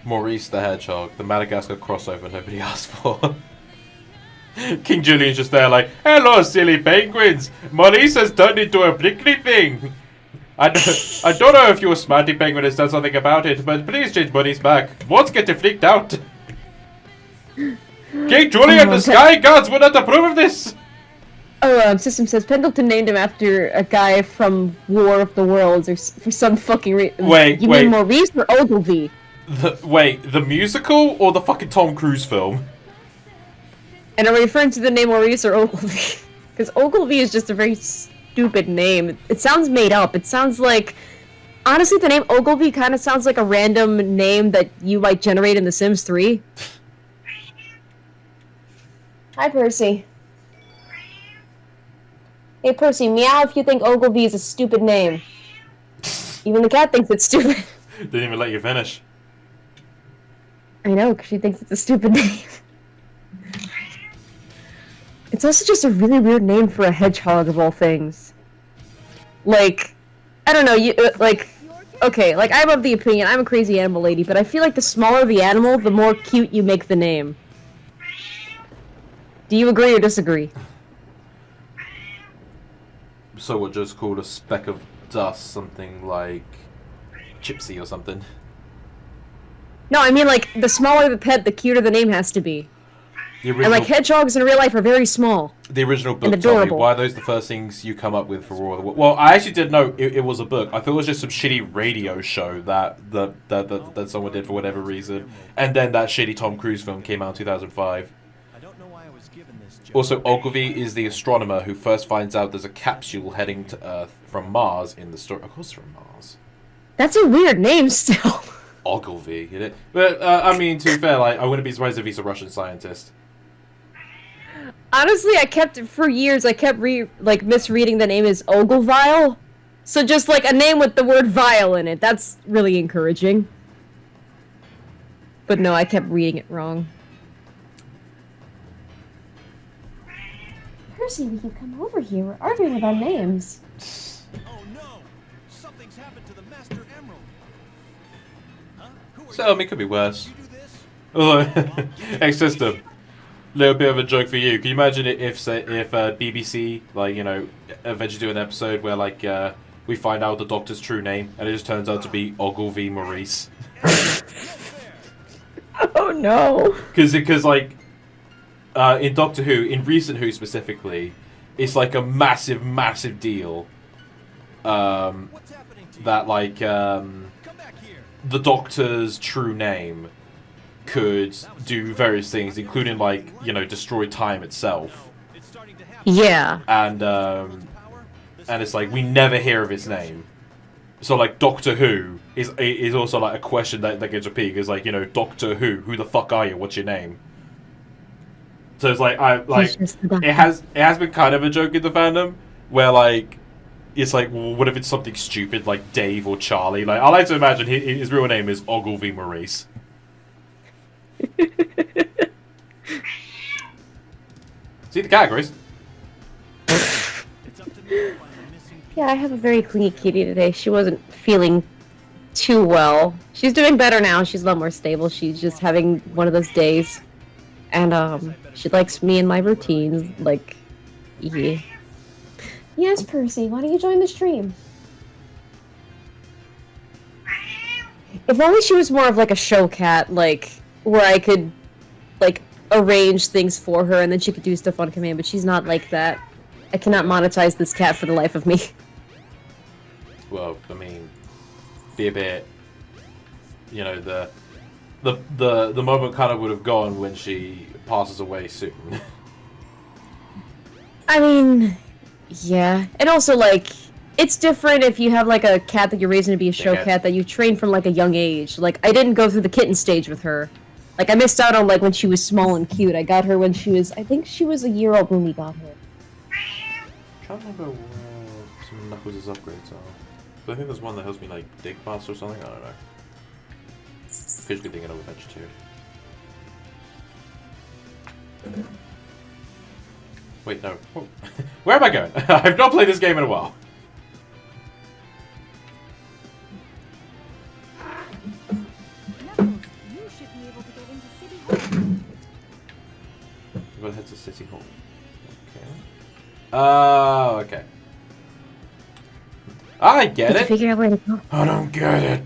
Maurice the Hedgehog, the Madagascar crossover nobody asked for. King Julian's just there like, "Hello, silly penguins! Maurice has turned into a prickly thing! I don't know if your smarty penguin has done something about it, but please change Maurice back. What's getting freaked out? King Julian, the Sky Gods would not approve of this!" System says Pendleton named him after a guy from War of the Worlds, or for some fucking reason. Wait. You mean Maurice or Ogilvy? The musical or the fucking Tom Cruise film? And are we referring to the name Maurice or Ogilvy? Because Ogilvy is just a very stupid name. It sounds made up. It sounds like... Honestly, the name Ogilvy kind of sounds like a random name that you might generate in The Sims 3. Hi, Percy. Hey, Percy, meow if you think Ogilvy is a stupid name. Even the cat thinks it's stupid. Didn't even let you finish. I know, because she thinks it's a stupid name. It's also just a really weird name for a hedgehog, of all things. Like, I don't know, okay, like, I'm of the opinion, I'm a crazy animal lady, but I feel like the smaller the animal, the more cute you make the name. Do you agree or disagree? So what, just called a speck of dust, something like Gypsy or something? No, I mean, like, the smaller the pet, the cuter the name has to be. And, like, hedgehogs in real life are very small. The original book, Tommy, why are those the first things you come up with for War of the Worlds? Well, I actually didn't know it was a book. I thought it was just some shitty radio show that someone did for whatever reason. And then that shitty Tom Cruise film came out in 2005. Also, Ogilvy is the astronomer who first finds out there's a capsule heading to Earth from Mars in the story. Of course, from Mars. That's a weird name still. Ogilvy, you know? But I mean, to be fair, like I wouldn't be surprised if he's a Russian scientist. Honestly, for years, I kept misreading the name as Ogilvyle. So just like a name with the word vile in it. That's really encouraging. But no, I kept reading it wrong. Percy, will you come over here? We're arguing about names. Oh no! Something's happened to the Master Emerald. Huh? Who are So I mean, it could be worse. you? Do this? Although, X-System, little bit of a joke for you. Can you imagine it if BBC, like, you know, eventually do an episode where, like, we find out the Doctor's true name, and it just turns out to be Ogilvy Maurice? Oh no. Because like, in Doctor Who, in recent Who specifically, it's like a massive, massive deal. What's happening to you? That, like, Come back here. the Doctor's true name could do various things, including, like, you know, destroy time itself. It's starting to happen. Yeah. And Power? it's like we never hear of its name. So like Doctor Who is also like a question that gets repeated. It's like, you know, Doctor Who the fuck are you? What's your name? So it's like it has been kind of a joke in the fandom where like it's like, well, what if it's something stupid like Dave or Charlie? Like I like to imagine his real name is Ogilvy Maurice. See the categories. It's up to me to find the missing piece. Yeah, I have a very clingy kitty today. She wasn't feeling too well. She's doing better now. She's a lot more stable. She's just having one of those days. And she likes me and my routines. Like, yeah. Yes, Percy, why don't you join the stream? If only she was more of like a show cat, like, where I could, like, arrange things for her and then she could do stuff on command, but she's not like that. I cannot monetize this cat for the life of me. Well, I mean, be a bit, you know, the moment kind of would have gone when she passes away soon. I mean, yeah. And also, like, it's different if you have, like, a cat that you're raising to be a show Yeah. cat that you train from, like, a young age. Like, I didn't go through the kitten stage with her. Like, I missed out on, like, when she was small and cute. I got her when she was, I think she was a year old when we got her. I'm trying to remember where some Knuckles' upgrades are. But I think there's one that helps me, like, dig faster or something. I don't know. Could just be thinking of Adventure 2. Wait, no. Oh. Where am I going? I've not played this game in a while. Knuckles, you should be able to get into City Hall. We've got to head to City Hall. Okay. Oh, okay. I get Did you it. figure out where to go? I don't get it.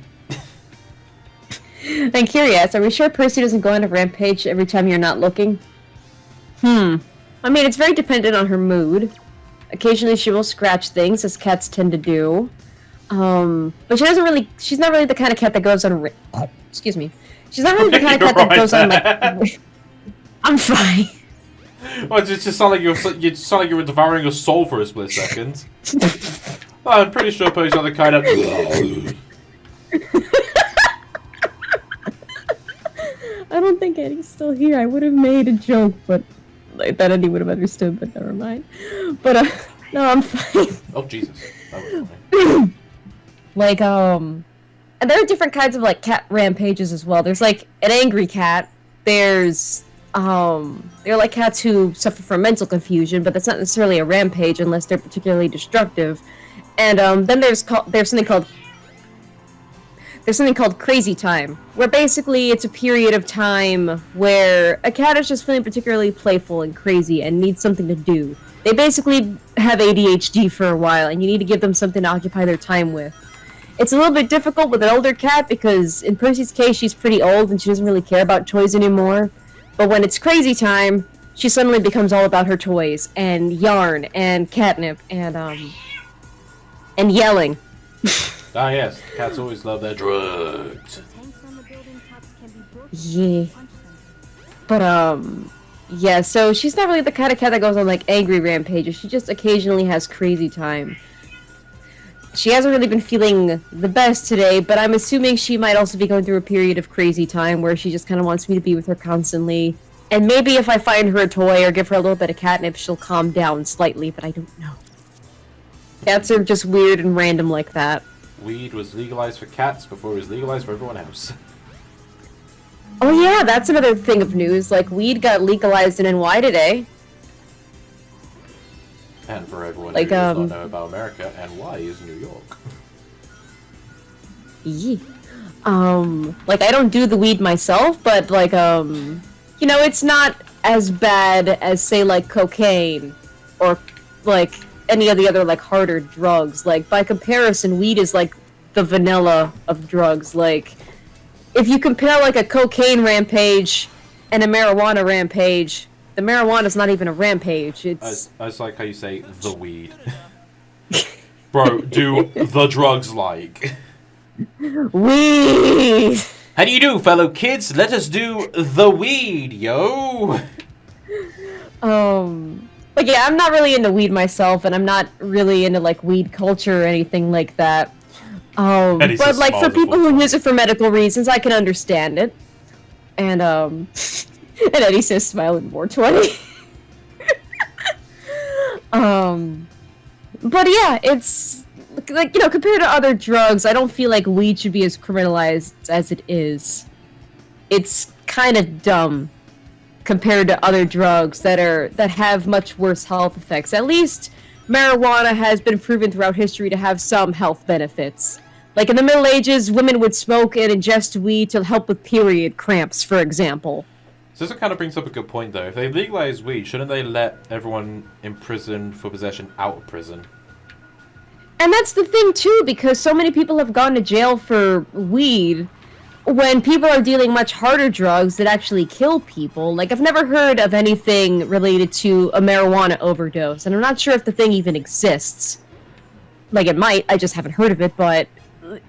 I'm curious, are we sure Percy doesn't go on a rampage every time you're not looking? I mean, it's very dependent on her mood. Occasionally she will scratch things, as cats tend to do. But she's not really the kind of cat that goes on excuse me. She's not really the kind of cat that goes on, like... I'm fine. Well, it just sound like you sound like you were devouring your soul for a split second. Well, I'm pretty sure Percy's the kind of... I don't think Eddie's still here. I would have made a joke, but like, that Eddie would have understood, but never mind. But, no, I'm fine. Oh, Jesus. That was funny. Like, and there are different kinds of, like, cat rampages as well. There's, like, an angry cat. There's, they're like cats who suffer from mental confusion, but that's not necessarily a rampage unless they're particularly destructive. And, then there's something called crazy time, where basically it's a period of time where a cat is just feeling particularly playful and crazy and needs something to do. They basically have ADHD for a while, and you need to give them something to occupy their time with. It's a little bit difficult with an older cat because, in Percy's case, she's pretty old and she doesn't really care about toys anymore. But when it's crazy time, she suddenly becomes all about her toys, and yarn, and catnip, and yelling. Ah, yes. Cats always love their drugs. The tanks on the building tops can be broken Yeah. if you punch them. But, Yeah, so she's not really the kind of cat that goes on like angry rampages. She just occasionally has crazy time. She hasn't really been feeling the best today, but I'm assuming she might also be going through a period of crazy time where she just kind of wants me to be with her constantly. And maybe if I find her a toy or give her a little bit of catnip, she'll calm down slightly, but I don't know. Cats are just weird and random like that. Weed was legalized for cats before it was legalized for everyone else. Oh yeah, that's another thing of news. Like, weed got legalized in NY today. And for everyone Like, who does not know about America, NY is New York. Yeah. Like, I don't do the weed myself, but, like, you know, it's not as bad as, say, like, cocaine, or, like, any of the other, like, harder drugs. Like, by comparison, weed is, like, the vanilla of drugs. Like, if you compare, like, a cocaine rampage and a marijuana rampage, the marijuana's not even a rampage, it's... I just like how you say, the weed. Bro, do the drugs like. Weed! How do you do, fellow kids? Let us do the weed, yo! But yeah, I'm not really into weed myself, and I'm not really into, like, weed culture or anything like that. But, like, for people who use it for medical reasons, I can understand it. And, and Eddie says smiling more 20. But yeah, it's, like, you know, compared to other drugs, I don't feel like weed should be as criminalized as it is. It's kind of dumb compared to other drugs that have much worse health effects. At least marijuana has been proven throughout history to have some health benefits. Like in the Middle Ages, women would smoke and ingest weed to help with period cramps, for example. So this kind of brings up a good point, though. If they legalize weed, shouldn't they let everyone in prison for possession out of prison? And that's the thing, too, because so many people have gone to jail for weed when people are dealing much harder drugs that actually kill people. Like, I've never heard of anything related to a marijuana overdose, and I'm not sure if the thing even exists. Like, it might, I just haven't heard of it, but,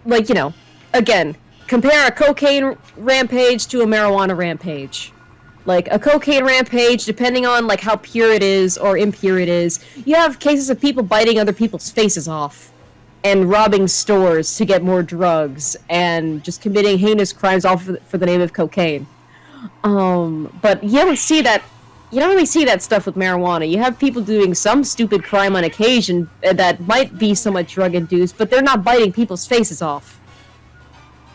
like, you know, again, compare a cocaine rampage to a marijuana rampage. Like, a cocaine rampage, depending on, like, how pure it is or impure it is, you have cases of people biting other people's faces off and robbing stores to get more drugs and just committing heinous crimes all for the name of cocaine. But you don't see that. You don't really see that stuff with marijuana. You have people doing some stupid crime on occasion that might be somewhat drug-induced, but they're not biting people's faces off.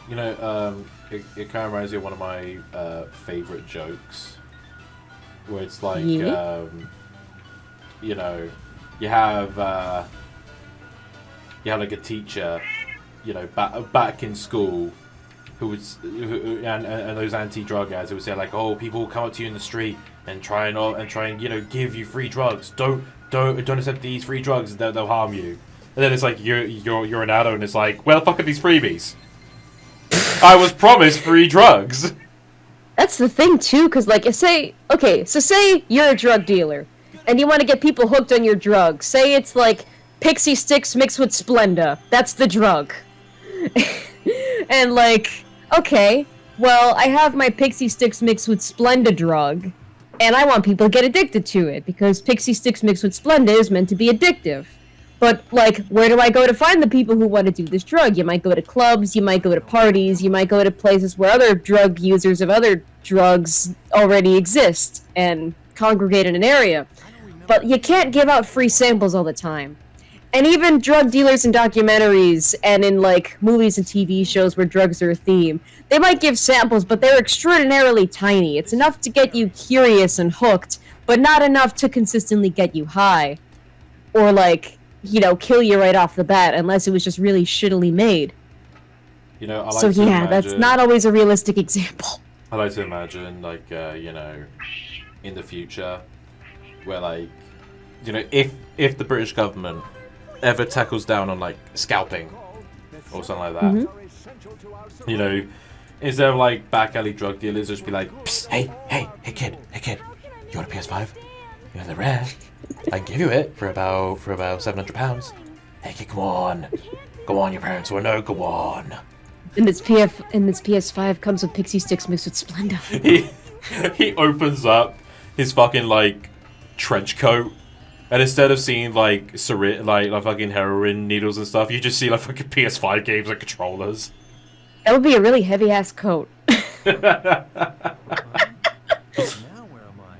You know, it kind of reminds me of one of my favorite jokes, where it's like, Yeah. you know, you have like a teacher, you know, back in school, who and those anti-drug guys who would say like, oh, people will come up to you in the street and try and you know, give you free drugs. Don't accept these free drugs. They'll harm you. And then it's like you're an adult, and it's like, where the fuck are these freebies? I was promised free drugs. That's the thing, too, because, like, say you're a drug dealer, and you want to get people hooked on your drug. Say it's, like, Pixie Sticks mixed with Splenda. That's the drug. And, like, okay, well, I have my Pixie Sticks mixed with Splenda drug, and I want people to get addicted to it, because Pixie Sticks mixed with Splenda is meant to be addictive. But, like, where do I go to find the people who want to do this drug? You might go to clubs, you might go to parties, you might go to places where other drug users of other drugs already exist and congregate in an area. But you can't give out free samples all the time. And even drug dealers in documentaries and in, like, movies and TV shows where drugs are a theme, they might give samples, but they're extraordinarily tiny. It's enough to get you curious and hooked, but not enough to consistently get you high. Or, like, you know, kill you right off the bat, unless it was just really shittily made. You know, I like so to yeah, imagine, that's not always a realistic example. I like to imagine, like, you know, in the future, where, like, you know, if the British government ever tackles down on, like, scalping or something like that, you know, instead of, like, back alley drug dealers, just be like, psst, hey kid, you want a PS5? You know, they're rare. I can give you it for about £700. Hey kid, go on, your parents will know, go on. And this PS5 comes with Pixie Sticks mixed with Splenda. He opens up his fucking like trench coat, and instead of seeing like like fucking heroin needles and stuff, you just see like fucking PS5 games and controllers. That would be a really heavy ass coat. Now where am I?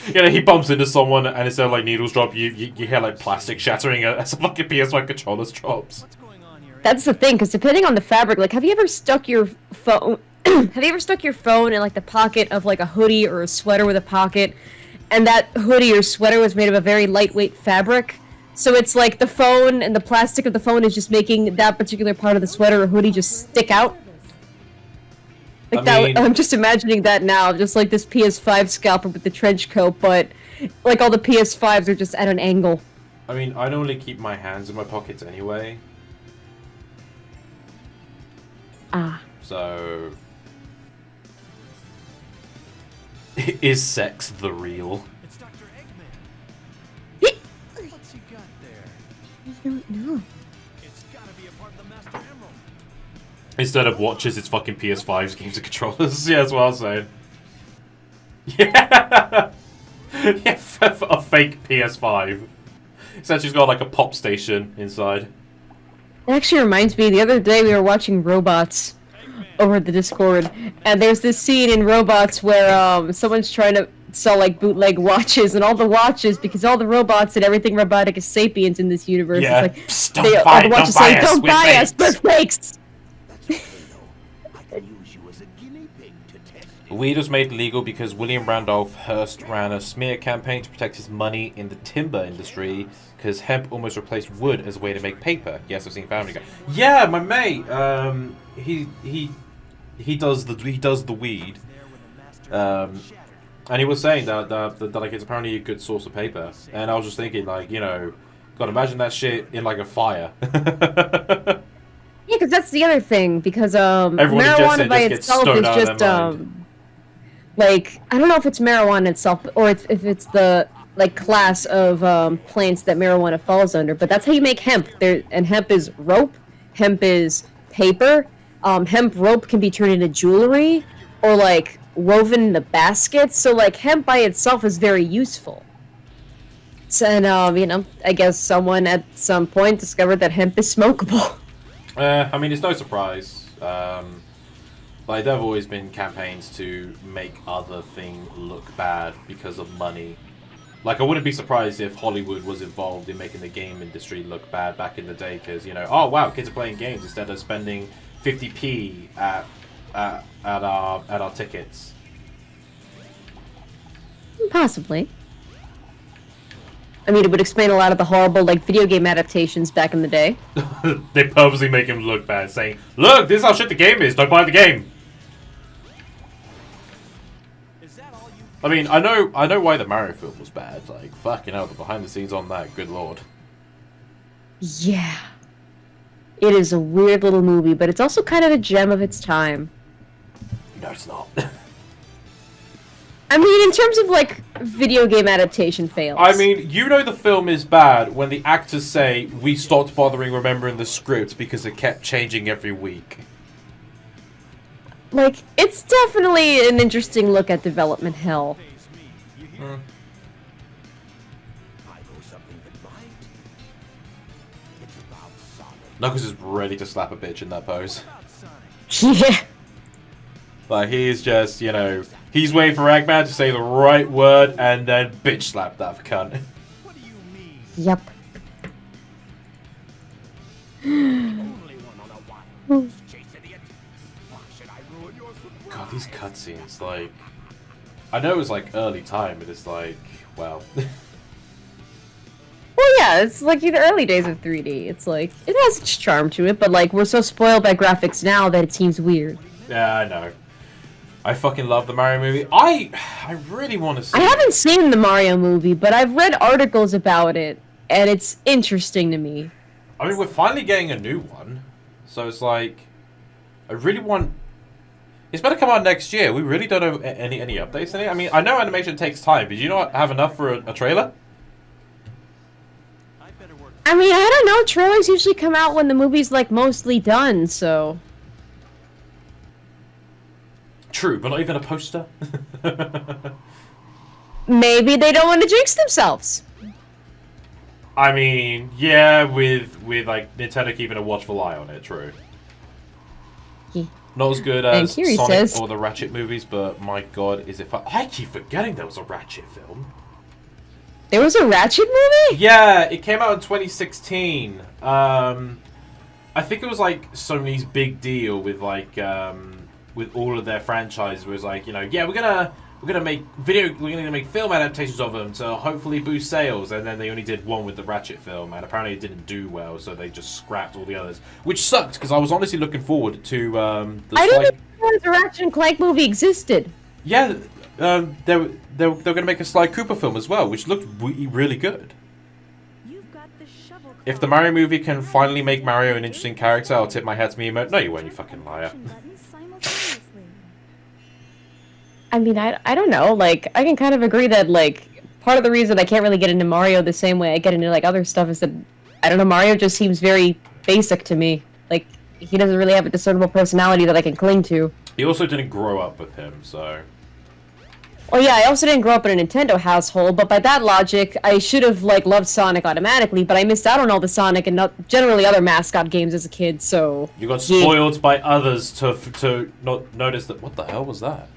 You know, he bumps into someone, and instead of like needles drop, you hear like plastic shattering as a fucking PS5 controllers drops. What's going on here? That's the thing, because depending on the fabric, like, have you ever stuck your phone? Have you ever stuck your phone in like the pocket of like a hoodie or a sweater with a pocket, and that hoodie or sweater was made of a very lightweight fabric? So it's like the phone and the plastic of the phone is just making that particular part of the sweater or hoodie just stick out. Like I'm just imagining that now, just like this PS5 scalper with the trench coat, but like all the PS5s are just at an angle. I mean, I normally keep my hands in my pockets anyway. Ah. So... Is sex the real? It's Dr. Eggman. What's he got there? I don't know. It's gotta be a part of the Master Emerald. Instead of watches, it's fucking PS5s, games and controllers. Yeah, that's what I was saying. Yeah! Yeah, a fake PS5. It's actually got like a pop station inside. It actually reminds me, the other day we were watching Robots over the Discord, and there's this scene in Robots where someone's trying to sell like bootleg watches, and all the watches, because all the robots and everything robotic is sapiens in this universe. Yeah. It's like, Psst, don't buy us, don't we're buy us, fakes." we're fakes! Weed was made legal because William Randolph Hearst ran a smear campaign to protect his money in the timber industry, because hemp almost replaced wood as a way to make paper. Yes, I've seen Family Guy. Yeah, my mate. He does the weed. And he was saying that like it's apparently a good source of paper. And I was just thinking, like, you know, God, imagine that shit in like a fire. Yeah, because that's the other thing, because Everyone marijuana by gets itself stoned is out of just their mind. like, I don't know if it's marijuana itself, or if it's the like class of plants that marijuana falls under, but that's how you make hemp. And hemp is rope, hemp is paper. Hemp rope can be turned into jewelry, or like woven into baskets. So like hemp by itself is very useful. So, and you know, I guess someone at some point discovered that hemp is smokable. I mean, it's no surprise. Like, there have always been campaigns to make other thing look bad because of money. Like, I wouldn't be surprised if Hollywood was involved in making the game industry look bad back in the day, because, you know, oh wow, kids are playing games instead of spending 50p at our tickets. Possibly. I mean, it would explain a lot of the horrible, like, video game adaptations back in the day. They purposely make him look bad, saying, "Look, this is how shit the game is. Don't buy the game." Is that all you? I mean, I know why the Mario film was bad. Like, fucking hell, the behind the scenes on that, good lord. Yeah. It is a weird little movie, but it's also kind of a gem of its time. No, it's not. I mean, in terms of, like, video game adaptation fails. I mean, you know the film is bad when the actors say, "We stopped bothering remembering the script because it kept changing every week." Like, it's definitely an interesting look at development hell. Face me. You hear? Mm. I know something that might. It's about Sonic. Knuckles is ready to slap a bitch in that pose. About Sonic. Yeah. Like, he's just, you know, he's waiting for Eggman to say the right word and then bitch slap that cunt. What do you mean? Yep. Only one on a wild goose chase, idiot. Why should I ruin your surprise? God, these cutscenes, like, I know it was like early time, but it's like, wow. Well, yeah, it's like the early days of 3D. It's like, it has its charm to it, but, like, we're so spoiled by graphics now that it seems weird. Yeah, I know. I fucking love the Mario movie. I really want to see I it. haven't seen the Mario movie, but I've read articles about it, and it's interesting to me. I mean, we're finally getting a new one, so it's like, I really want. It's better come out next year. We really don't have any updates in it. I mean, I know animation takes time, but do you not have enough for a trailer? I better work. I mean, I don't know, trailers usually come out when the movie's, like, mostly done, so... True, but not even a poster. Maybe they don't want to jinx themselves. I mean, yeah, with like Nintendo keeping a watchful eye on it. True. Not as good as And here he Sonic says- or the Ratchet movies, but my god, is it fun? I keep forgetting there was a Ratchet film. There was a Ratchet movie? Yeah, it came out in 2016. I think it was like Sony's big deal with like with all of their franchises was like, you know, yeah, we're gonna make film adaptations of them to hopefully boost sales, and then they only did one with the Ratchet film, and apparently it didn't do well, so they just scrapped all the others, which sucked because I was honestly looking forward to I didn't even know the Ratchet and Clank movie existed. Yeah, they're gonna make a Sly Cooper film as well, which looked really good. You've got the shovel If the Mario movie can finally make Mario an interesting character, I'll tip my hat to me. No, you won't, you fucking liar. I mean, I don't know. Like, I can kind of agree that, like, part of the reason I can't really get into Mario the same way I get into, like, other stuff is that, I don't know, Mario just seems very basic to me. Like, he doesn't really have a discernible personality that I can cling to. He also didn't grow up with him, so... Well, yeah, I also didn't grow up in a Nintendo household, but by that logic, I should have, like, loved Sonic automatically, but I missed out on all the Sonic and generally other mascot games as a kid, so... You got spoiled by others to not notice that... What the hell was that?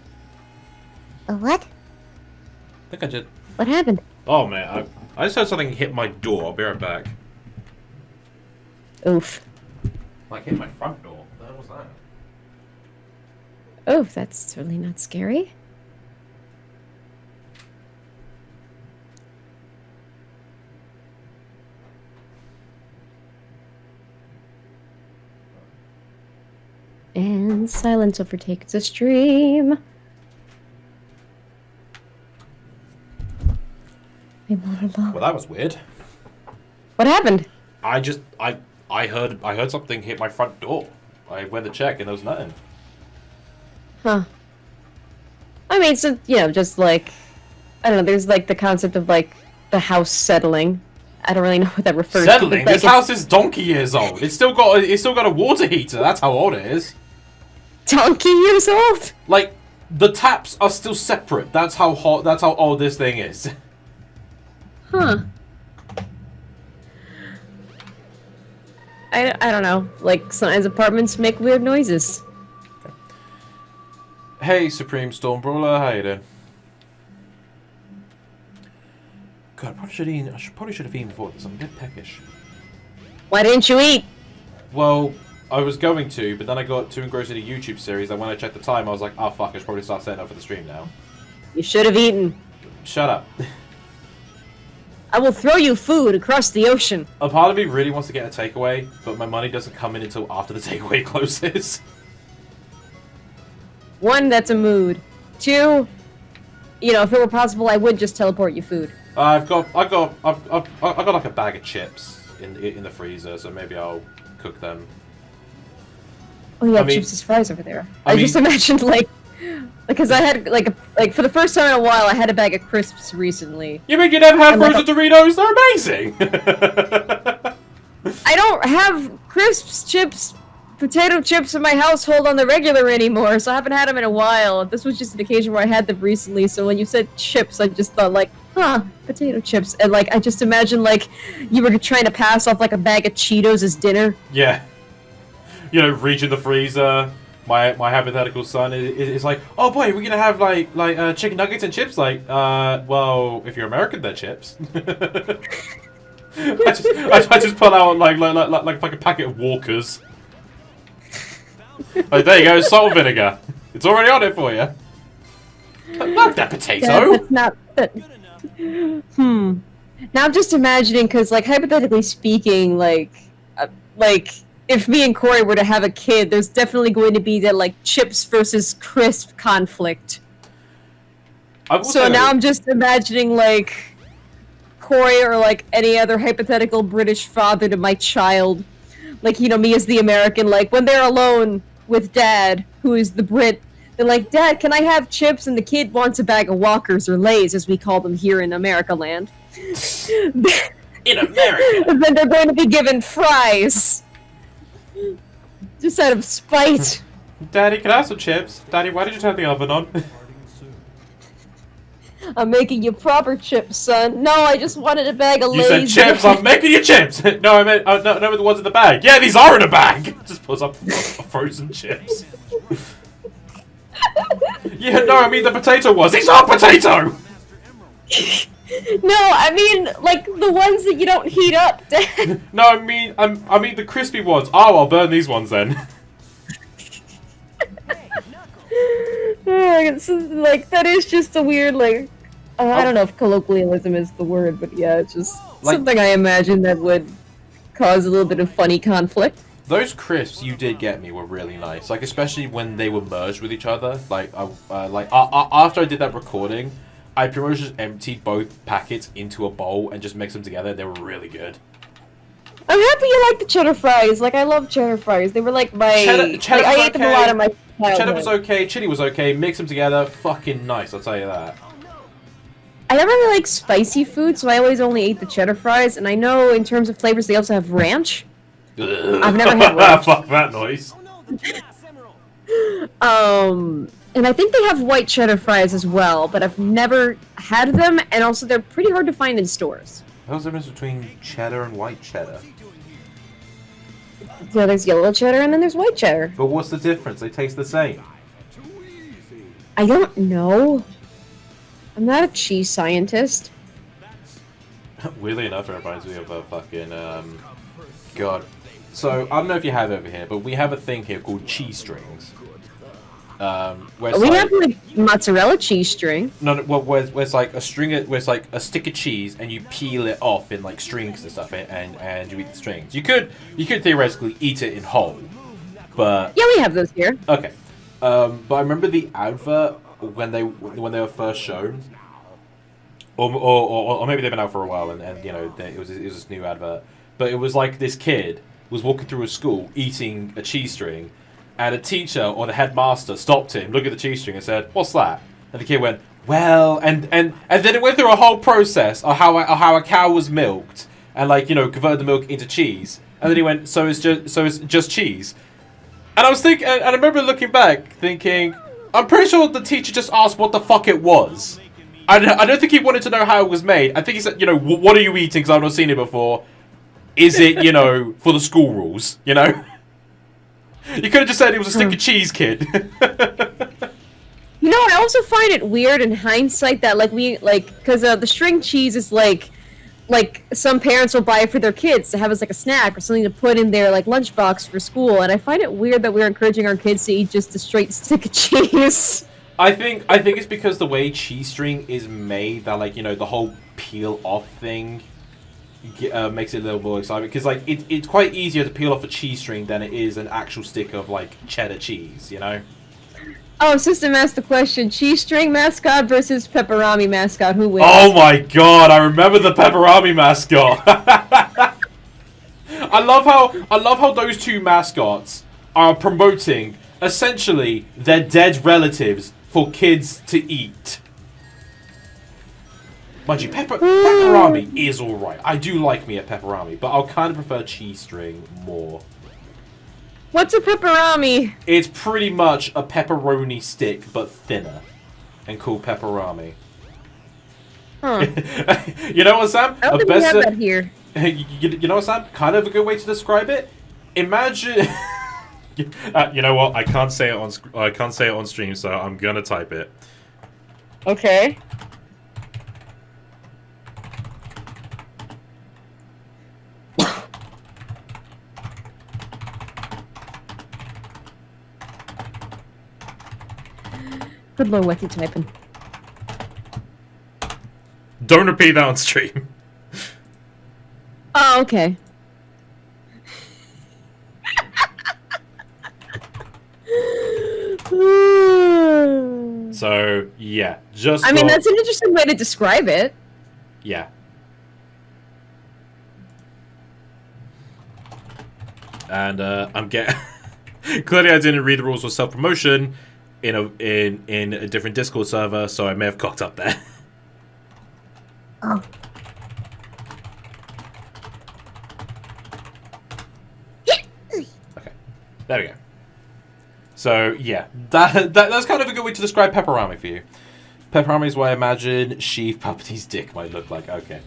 A what? I think I did... What happened? Oh, man, I just heard something hit my door. I'll be right back. Oof. Like, hit my front door. What the hell was that? Oof, that's really not scary. And silence overtakes the stream. Well, that was weird. What happened? I heard something hit my front door. I went to check and there was nothing. Huh. I mean, so, you know, just like, I don't know, there's like the concept of like the house settling. I don't really know what that refers to. Settling? Like, This house is donkey years old. It's still got a water heater. That's how old it is. Donkey years old? Like, the taps are still separate. That's how old this thing is. Huh. I don't know. Like, sometimes apartments make weird noises. Hey, Supreme Stormbrawler, how you doing? God, I probably should have eaten before this. I'm a bit peckish. Why didn't you eat? Well, I was going to, but then I got too engrossed in a YouTube series that when I checked the time, I was like, oh fuck, I should probably start setting up for the stream now. You should have eaten. Shut up. I will throw you food across the ocean. A part of me really wants to get a takeaway, but my money doesn't come in until after the takeaway closes. One, that's a mood. Two, you know, if it were possible, I would just teleport you food. I've got like a bag of chips in the freezer, so maybe I'll cook them. Oh yeah, I mean- chips' fries over there. I I just mean- imagined like, because I had like for the first time in a while, I had a bag of crisps recently. You mean you never have I'm like frozen Doritos? They're amazing. I don't have crisps, chips, potato chips in my household on the regular anymore, so I haven't had them in a while. This was just an occasion where I had them recently, so when you said chips, I just thought like, huh, potato chips, and like I just imagined like you were trying to pass off like a bag of Cheetos as dinner. Yeah. You know, reach in the freezer. My hypothetical son is like, oh boy, we're gonna have like chicken nuggets and chips. Like, well, if you're American, they're chips. I just pull out like a packet of Walkers. Like, there you go, salt and vinegar. It's already on it for you. Like that potato. Yeah, that's not. Now I'm just imagining, because like hypothetically speaking, like if me and Corey were to have a kid, there's definitely going to be that like chips versus crisp conflict. So now I'm just imagining like Corey or like any other hypothetical British father to my child, like, you know, me as the American, like when they're alone with Dad, who is the Brit, they're like, Dad, can I have chips? And the kid wants a bag of Walkers or Lays, as we call them here in America land. in America. And then they're going to be given fries. Just out of spite. Daddy, can I have some chips? Daddy, why did you turn the oven on? I'm making you proper chips, son. No, I just wanted a bag of You Lay's. said chips, I'm making you chips! No, I meant, no, the ones in the bag. Yeah, these are in a bag! Just pulls up frozen chips. Yeah, no, I mean the potato ones. These are potato! No, I mean, like, the ones that you don't heat up, Dad. No, I mean the crispy ones. Oh, I'll burn these ones then. So, like, that is just a weird, like, I don't know if colloquialism is the word, but yeah, it's just Like- something I imagine that would cause a little bit of funny conflict. Those crisps you did get me were really nice, like especially when they were merged with each other. Like, after I did that recording, I pretty much just emptied both packets into a bowl and just mixed them together. They were really good. I'm happy you like the cheddar fries. Like, I love cheddar fries. They were like my... Cheddar I was ate them a okay. lot in my childhood. Cheddar was okay, chili was okay, mix them together, fucking nice, I'll tell you that. I never really like spicy food, so I always only ate the cheddar fries. And I know in terms of flavors, they also have ranch. I've never had ranch. Fuck that noise. And I think they have white cheddar fries as well, but I've never had them, and also they're pretty hard to find in stores. What's the difference between cheddar and white cheddar? So there's yellow cheddar and then there's white cheddar. But what's the difference? They taste the same. I don't know. I'm not a cheese scientist. Weirdly enough, it reminds me of a fucking, God. So, I don't know if you have it over here, but we have a thing here called cheese strings. Where We have like mozzarella cheese string. No, where it's like a string, where it's like a stick of cheese, and you peel it off in like strings and stuff, and you eat the strings. You could theoretically eat it in whole, but Yeah, we have those here. okay. But I remember the advert when they were first shown, or maybe they've been out for a while, and you know it was this new advert. But it was like this kid was walking through a school eating a cheese string. And a teacher or the headmaster stopped him, looked at the cheese string, and said, "What's that?" And the kid went, "Well," and then it went through a whole process of how a cow was milked, and like converted the milk into cheese. And then he went, "So it's just cheese." And I was thinking, and I remember looking back, thinking, I'm pretty sure the teacher just asked what the fuck it was. I don't think he wanted to know how it was made. I think he said, "What are you eating? Because I've not seen it before. Is it for the school rules? You could have just said it was a stick of cheese, kid." I also find it weird in hindsight that because the string cheese is like some parents will buy it for their kids to have as like a snack or something to put in their like lunchbox for school, and I find it weird that we're encouraging our kids to eat just a straight stick of cheese. I think it's because the way cheese string is made that the whole peel off thing makes it a little more exciting, because it's quite easier to peel off a cheese string than it is an actual stick of cheddar cheese, Oh, System asked the question: cheese string mascot versus pepperami mascot, who wins? Oh my god, I remember the pepperami mascot. I love how those two mascots are promoting essentially their dead relatives for kids to eat. Mind you, pepperami is alright. I do like me a pepperami, but I'll kind of prefer cheese string more. What's a pepperami? It's pretty much a pepperoni stick, but thinner. And called pepperami. Huh. You know what, Sam? I don't think we have that here. You know what, Sam? Kind of a good way to describe it. Imagine... you know what? I can't say it on stream, so I'm gonna type it. Okay. Good lord, what you typing? Don't repeat that on stream. Oh, okay. So, yeah. Just I mean, that's an interesting way to describe it. Yeah. And I'm getting... Clearly I didn't read the rules for self-promotion in a different Discord server, so I may have cocked up there. Oh. Okay. There we go. So yeah, that's kind of a good way to describe pepperami for you. Pepperami is what I imagine Sheev Palpatine's dick might look like. Okay.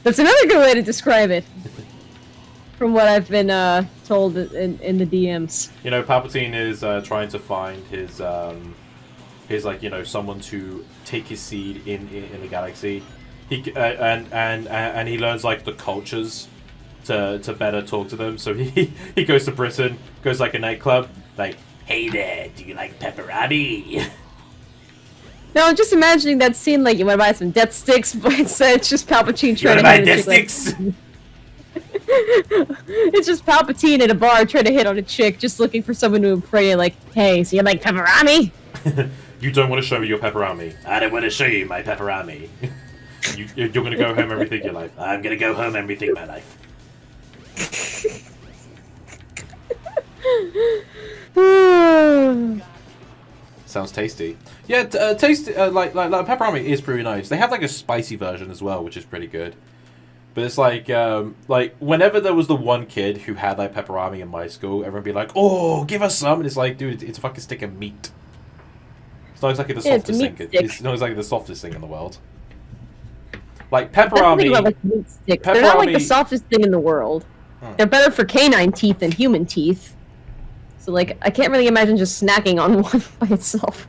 That's another good way to describe it. From what I've been told in the DMs. You know, Palpatine is trying to find his like, you know, someone to take his seed in the galaxy. He and he learns like the cultures to better talk to them. So he goes to Britain, goes like a nightclub, like, hey there, do you like pepperami? No, I'm just imagining that scene like you want to buy some death sticks, but instead it's just Palpatine You trying wanna to buy hit death a chick. sticks? It's just Palpatine at a bar trying to hit on a chick, just looking for someone to impregnate. Like, hey, so you like pepperami? You don't want to show me your pepperami. I don't want to show you my pepperami. You're going to go home and rethink your life. I'm going to go home and rethink my life. Sounds tasty. Yeah, tasty. Like pepperami is pretty nice. They have like a spicy version as well, which is pretty good. But it's like whenever there was the one kid who had like pepperami in my school, everyone would be like, "Oh, give us some!" And it's like, dude, it's a fucking stick of meat. It's not exactly the softest thing. It's not exactly the softest thing in the world. Like pepperami. About, like, meat sticks. They're not like the softest thing in the world. They're better for canine teeth than human teeth. So like, I can't really imagine just snacking on one by itself.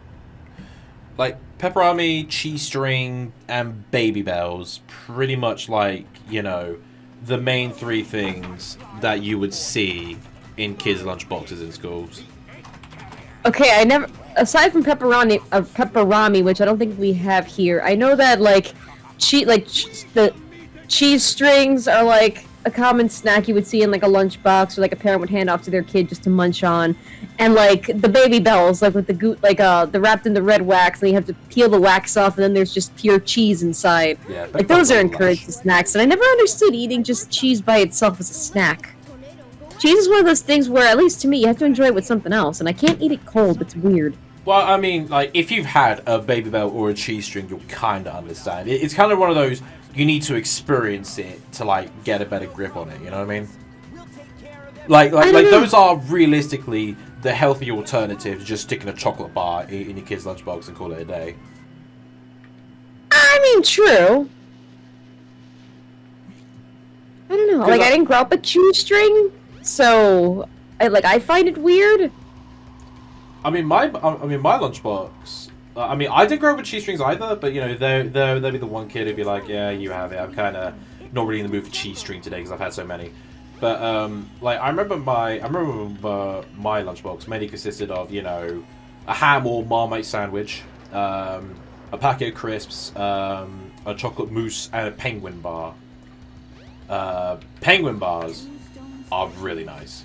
Like pepperami, cheese string, and baby bells, pretty much like, you know, the main three things that you would see in kids' lunchboxes in schools. Okay, I never. Aside from pepperami, which I don't think we have here, I know that like, the cheese strings are like a common snack you would see in like a lunchbox, or like a parent would hand off to their kid just to munch on, and like the baby bells, like with the the wrapped in the red wax, and you have to peel the wax off, and then there's just pure cheese inside. Yeah, like those are encouraged as snacks, and I never understood eating just cheese by itself as a snack. Cheese is one of those things where, at least to me, you have to enjoy it with something else, and I can't eat it cold. It's weird. Well, I mean, like, if you've had a baby bell or a cheese string, you'll kind of understand. It's kind of one of those, you need to experience it to, like, get a better grip on it, you know what I mean? Like those are realistically the healthy alternative to just sticking a chocolate bar in your kid's lunchbox and call it a day. I mean, true. I don't know. Like, I didn't grow up with cheese string, so I find it weird. I mean, my lunchbox. I mean, I didn't grow up with cheese strings either, but you know, there'd be the one kid who'd be like, "Yeah, you have it. I'm kind of not really in the mood for cheese string today because I've had so many." But like, I remember my lunchbox mainly consisted of, you know, a ham or Marmite sandwich, a packet of crisps, a chocolate mousse, and a penguin bar. Penguin bars are really nice.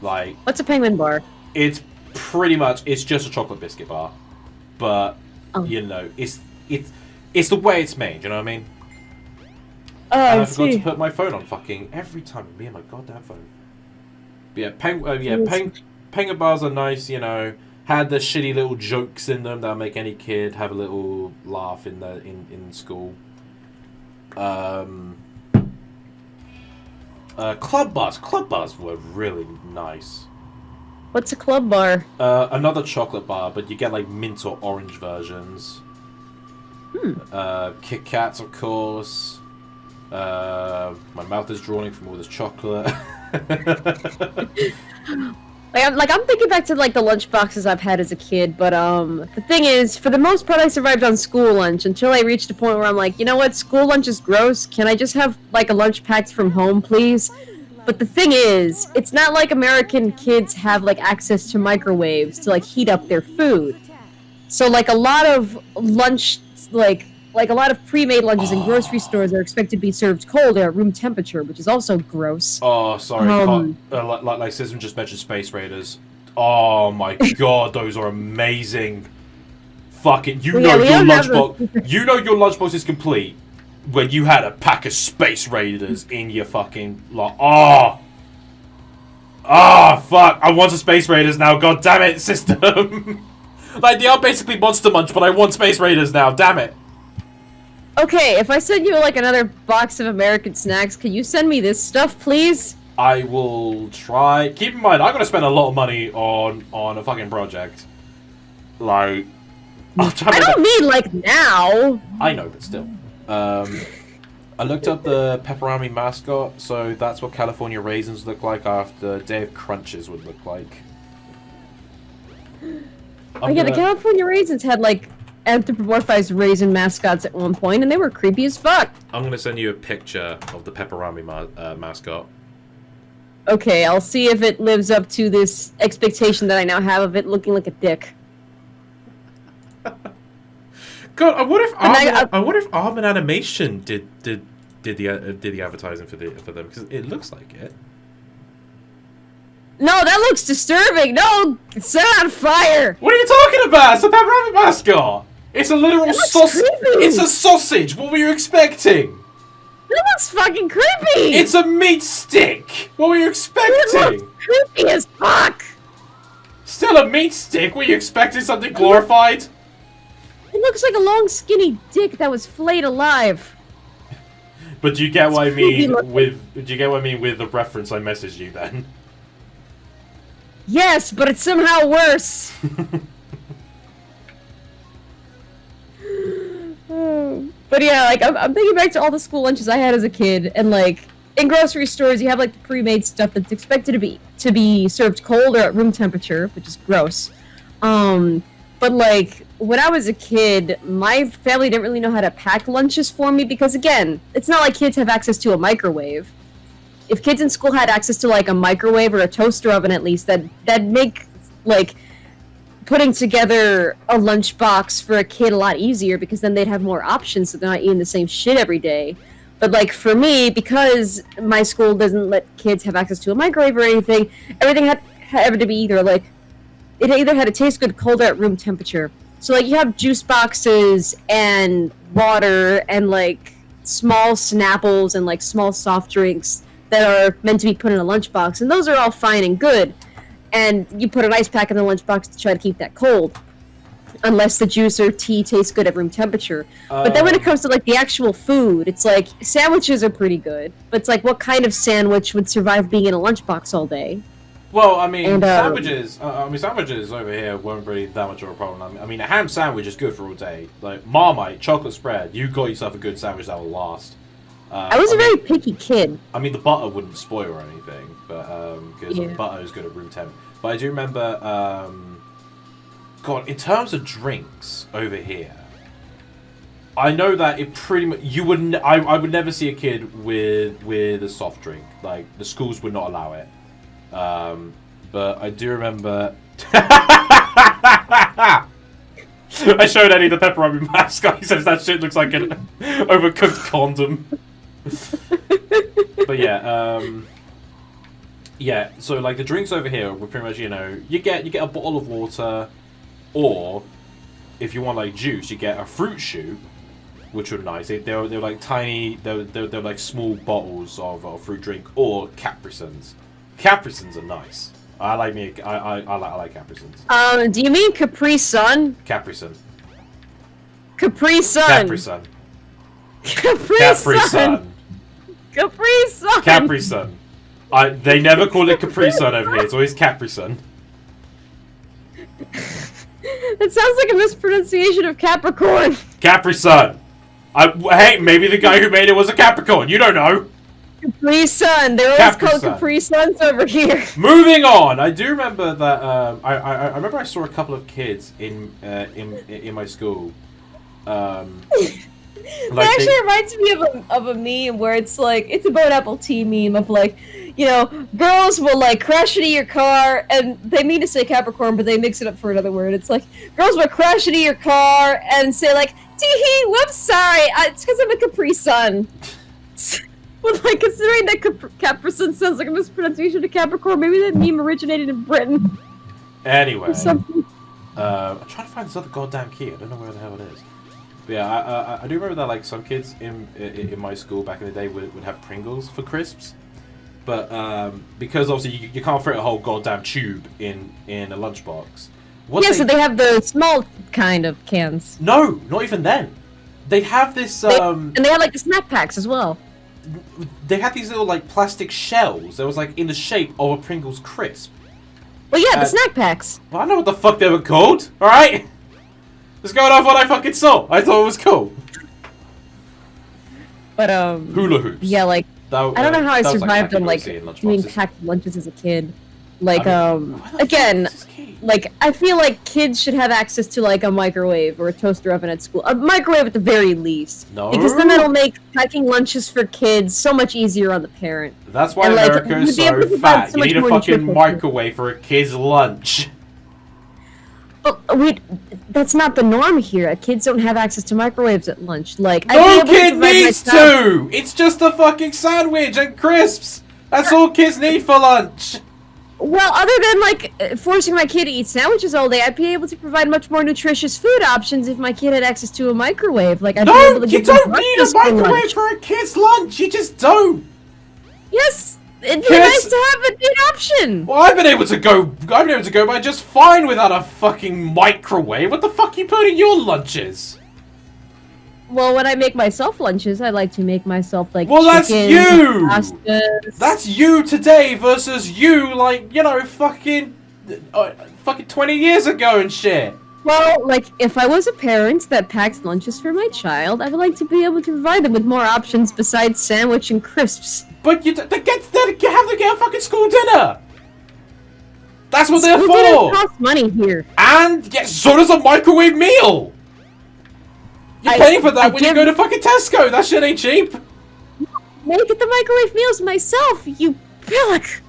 Like, what's a penguin bar? It's pretty much, it's just a chocolate biscuit bar, but you know, it's the way it's made. You know what I mean? Oh, and I forgot to put my phone on fucking every time. Me and my goddamn phone. But yeah, penguin bars are nice. You know, had the shitty little jokes in them that'll make any kid have a little laugh in school. Club bars were really nice. What's a club bar? Another chocolate bar, but you get like mint or orange versions. Kit Kats, of course. My mouth is drooling from all this chocolate. I'm thinking back to like the lunch boxes I've had as a kid, but the thing is, for the most part, I survived on school lunch until I reached a point where I'm like, you know what, school lunch is gross. Can I just have like a lunch packed from home, please? But the thing is, it's not like American kids have like access to microwaves to like heat up their food. So like a lot of lunch, like a lot of pre-made lunches in grocery stores are expected to be served cold at room temperature, which is also gross. Oh, sorry. Like Sism just mentioned Space Raiders. Oh my god, those are amazing. Fucking, you know your lunchbox is complete when you had a pack of Space Raiders in your fucking fuck, I want a Space Raiders now, god damn it, system. Like, they are basically Monster Munch, but I want Space Raiders now, damn it. Okay, if I send you like another box of American snacks, can you send me this stuff, please? I will try. Keep in mind, I'm gonna spend a lot of money on a fucking project. Like, I'll try I don't mean like now. I know, but still. I looked up the pepperoni mascot, so that's what California raisins look like after Dave Crunches would look like. The California raisins had like anthropomorphized raisin mascots at one point, and they were creepy as fuck. I'm gonna send you a picture of the pepperoni mascot. Okay, I'll see if it lives up to this expectation that I now have of it looking like a dick. God, I wonder if Armin Animation did the advertising for them, because it looks like it. No, that looks disturbing. No, set it on fire. What are you talking about? It's a pepperoni mascot. It's a literal sausage. It's a sausage. What were you expecting? That looks fucking creepy. It's a meat stick. What were you expecting? It looks creepy as fuck. Still a meat stick. Were you expecting something glorified? It looks like a long, skinny dick that was flayed alive. But do you get what I mean with the reference I messaged you then? Yes, but it's somehow worse. But yeah, like I'm thinking back to all the school lunches I had as a kid, and like in grocery stores you have like the pre-made stuff that's expected to be served cold or at room temperature, which is gross. But like when I was a kid, my family didn't really know how to pack lunches for me because again, it's not like kids have access to a microwave. If kids in school had access to like a microwave or a toaster oven at least, that'd make like putting together a lunchbox for a kid a lot easier because then they'd have more options so they're not eating the same shit every day. But like for me, because my school doesn't let kids have access to a microwave or anything, everything had to be either like it either had to taste good cold or at room temperature. So like you have juice boxes and water and like small Snapples and like small soft drinks that are meant to be put in a lunchbox, and those are all fine and good. And you put an ice pack in the lunchbox to try to keep that cold, unless the juice or tea tastes good at room temperature. But then when it comes to like the actual food, it's like sandwiches are pretty good, but it's like what kind of sandwich would survive being in a lunchbox all day? Well, I mean, sandwiches over here weren't really that much of a problem. I mean, a ham sandwich is good for all day. Like Marmite, chocolate spread, you got yourself a good sandwich that will last. I was a very picky kid. I mean, the butter wouldn't spoil or anything, but because the butter is good at room temp. But I do remember, God, in terms of drinks over here, I know that it pretty much I would never see a kid with a soft drink. Like the schools would not allow it. But I do remember. I showed Eddie the pepperoni mascot. He says that shit looks like an overcooked condom. But yeah, so like the drinks over here were pretty much, you get a bottle of water, or if you want like juice, you get a fruit shoot, which were nice. They're like tiny, they're like small bottles of fruit drink, or Capri-Suns. Capri-Suns are nice. I like Capri-Suns. Do you mean Capri Sun? Capri-Sun. Capri Sun. Capri-Sun. Capri-Sun. Capri-Sun. Capri-Sun. They never call it Capri-Sun over here. It's always Capri-Sun. It sounds like a mispronunciation of Capricorn. Capri-Sun. Hey, maybe the guy who made it was a Capricorn. You don't know. Capri-Sun. They're always called Capri-Suns over here. Moving on. I do remember that. I remember I saw a couple of kids in my school. It actually reminds me of a meme where it's like, it's a Bone Apple Tea meme of like, girls will like crash into your car, and they mean to say Capricorn, but they mix it up for another word. It's like, girls will crash into your car and say like, tee-hee, whoops, sorry, it's because I'm a Capri Sun. But like, considering that Capri-Sun sounds like a mispronunciation of Capricorn, maybe that meme originated in Britain. Anyway. I'm trying to find this other goddamn key. I don't know where the hell it is. But yeah, I do remember that like some kids in my school back in the day would have Pringles for crisps. But because obviously you can't fit a whole goddamn tube in a lunchbox. So they have the small kind of cans. No, not even then. They have this... And they have like the snack packs as well. they had these little like plastic shells that was like in the shape of a Pringles crisp. Well, yeah, the snack packs. Well, I know what the fuck they were called. All right, just going off what I fucking saw. I thought it was cool. But Hula hoops. yeah, like That, I don't know how I that was, survived on packing like lunch doing boxes. packed lunches as a kid. Like I mean, why the fuck again, is this key? like I feel like kids should have access to like a microwave or a toaster oven at school. A microwave at the very least. No. Because then that'll make packing lunches for kids so much easier on the parent. That's why and, like, America is you'd be able so to provide fat. so You much need a more fucking nutrition. microwave for a kid's lunch. But that's not the norm here. Kids don't have access to microwaves at lunch. Like No kid needs to! It's just a fucking sandwich and crisps! That's all kids need for lunch! Well, other than like forcing my kid to eat sandwiches all day, I'd be able to provide much more nutritious food options if my kid had access to a microwave. Like I'd be No! able to You give them don't need a breakfast for microwave lunch. for a kid's lunch! You just don't! Yes, it'd be Kids- nice to have an option. Well, I've been able to go by just fine without a fucking microwave. What the fuck you put in your lunches? Well, when I make myself lunches, I like to make myself like Well, that's chicken, you! pastas. That's you today versus you, like, you know, fucking 20 years ago and shit. Well, like, if I was a parent that packed lunches for my child, I would like to be able to provide them with more options besides sandwich and crisps. But you have to get a fucking school dinner. That's what they're School for. dinners cost money here. And yes, so does a microwave meal. You're paying for that when you go to fucking Tesco. That shit ain't cheap. Make it the microwave meals myself, you pillock.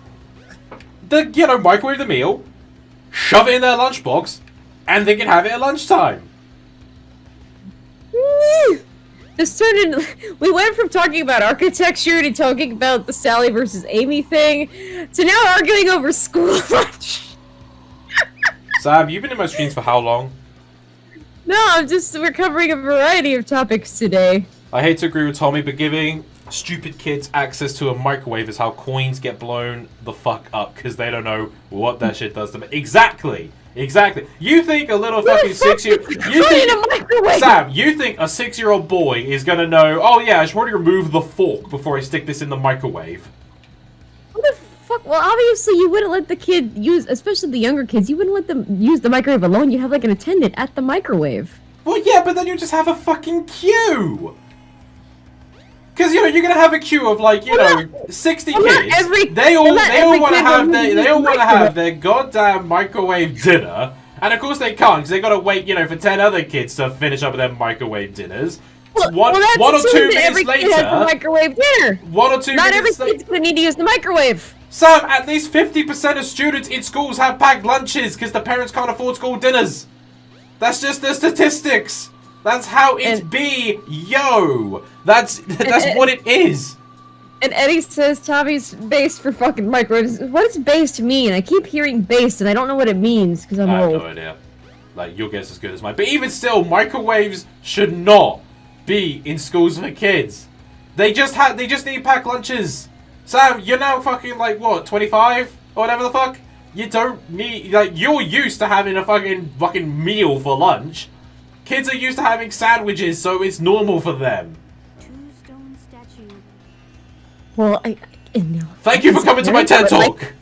Microwave the meal, shove it in their lunchbox, and they can have it at lunchtime. This turned into, we went from talking about architecture to talking about the Sally versus Amy thing to now arguing over school lunch. Sam, you've been in my streams for how long? No, we're covering a variety of topics today. I hate to agree with Tommy, but giving stupid kids access to a microwave is how coins get blown the fuck up because they don't know what that shit does to them. Exactly. You think a little fucking 6-year-old... Sam, you think a 6-year-old boy is gonna know, oh yeah, I should probably remove the fork before I stick this in the microwave. What the fuck? Well, obviously you wouldn't let the kid use, especially the younger kids, you wouldn't let them use the microwave alone. You'd have like an attendant at the microwave. Well, yeah, but then you just have a fucking queue. Because you're gonna have a queue of 60 kids. They all want to have their goddamn microwave dinner, and of course they can't because they gotta wait for 10 other kids to finish up their microwave dinners. One or 2 minutes later, microwave dinner. 1 or 2 Not minutes every kid's gonna need to use the microwave. Sam, at least 50% of students in schools have packed lunches because the parents can't afford school dinners. That's just the statistics. That's how it be, yo. That's what it is. And Eddie says Tommy's based for fucking microwaves. What does based mean? I keep hearing based and I don't know what it means because I'm I have old. no idea. Your guess is as good as mine. But even still, microwaves should not be in schools for kids. They just need packed lunches. Sam, you're now fucking 25 or whatever the fuck. You don't need you're used to having a fucking meal for lunch. Kids are used to having sandwiches, so it's normal for them. Two-stone statue. Well, Thank you for coming to my TED Talk.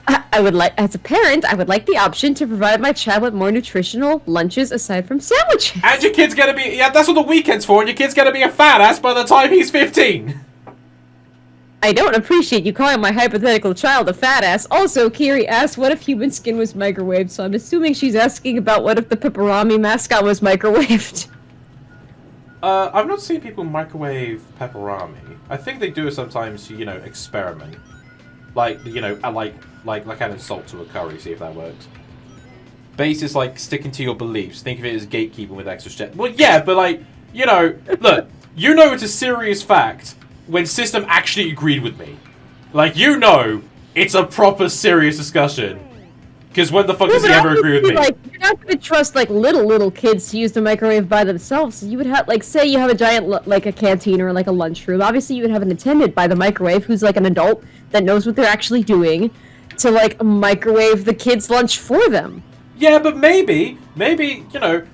I would like, as a parent, I would like the option to provide my child with more nutritional lunches aside from sandwiches. And your kid's gonna be that's what the weekend's for, and your kid's gonna be a fat ass by the time he's 15. I don't appreciate you calling my hypothetical child a fat ass. Also, Kiri asked what if human skin was microwaved, so I'm assuming she's asking about what if the Pepperami mascot was microwaved. I've not seen people microwave pepperami. I think they do it sometimes to, experiment. Adding salt to a curry, see if that works. Base is sticking to your beliefs. Think of it as gatekeeping with extra steps. Well, yeah, but look, it's a serious fact when system actually agreed with me. It's a proper serious discussion. Because when the fuck does he ever agree with me? You're not going to trust little kids to use the microwave by themselves. You would have say you have a giant a canteen or a lunchroom. Obviously, you would have an attendant by the microwave who's an adult that knows what they're actually doing to microwave the kids' lunch for them. Yeah, but maybe here's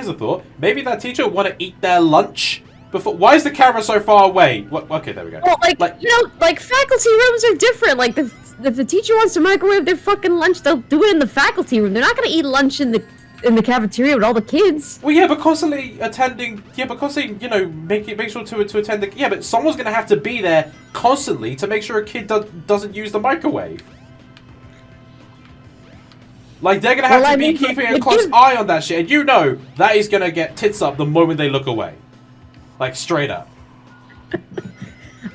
a thought. Maybe that teacher want to eat their lunch before. Why is the camera so far away? What? Okay, there we go. Well, you know, like faculty rooms are different. Like if the teacher wants to microwave their fucking lunch, they'll do it in the faculty room. They're not gonna eat lunch in the cafeteria with all the kids. Well, yeah, but constantly attending. Yeah, but constantly, you know, make sure to attend the. Yeah, but someone's gonna have to be there constantly to make sure a kid doesn't use the microwave. Like, they're gonna have to be keeping a close eye on that shit, and you know that is gonna get tits up the moment they look away. Like, straight up.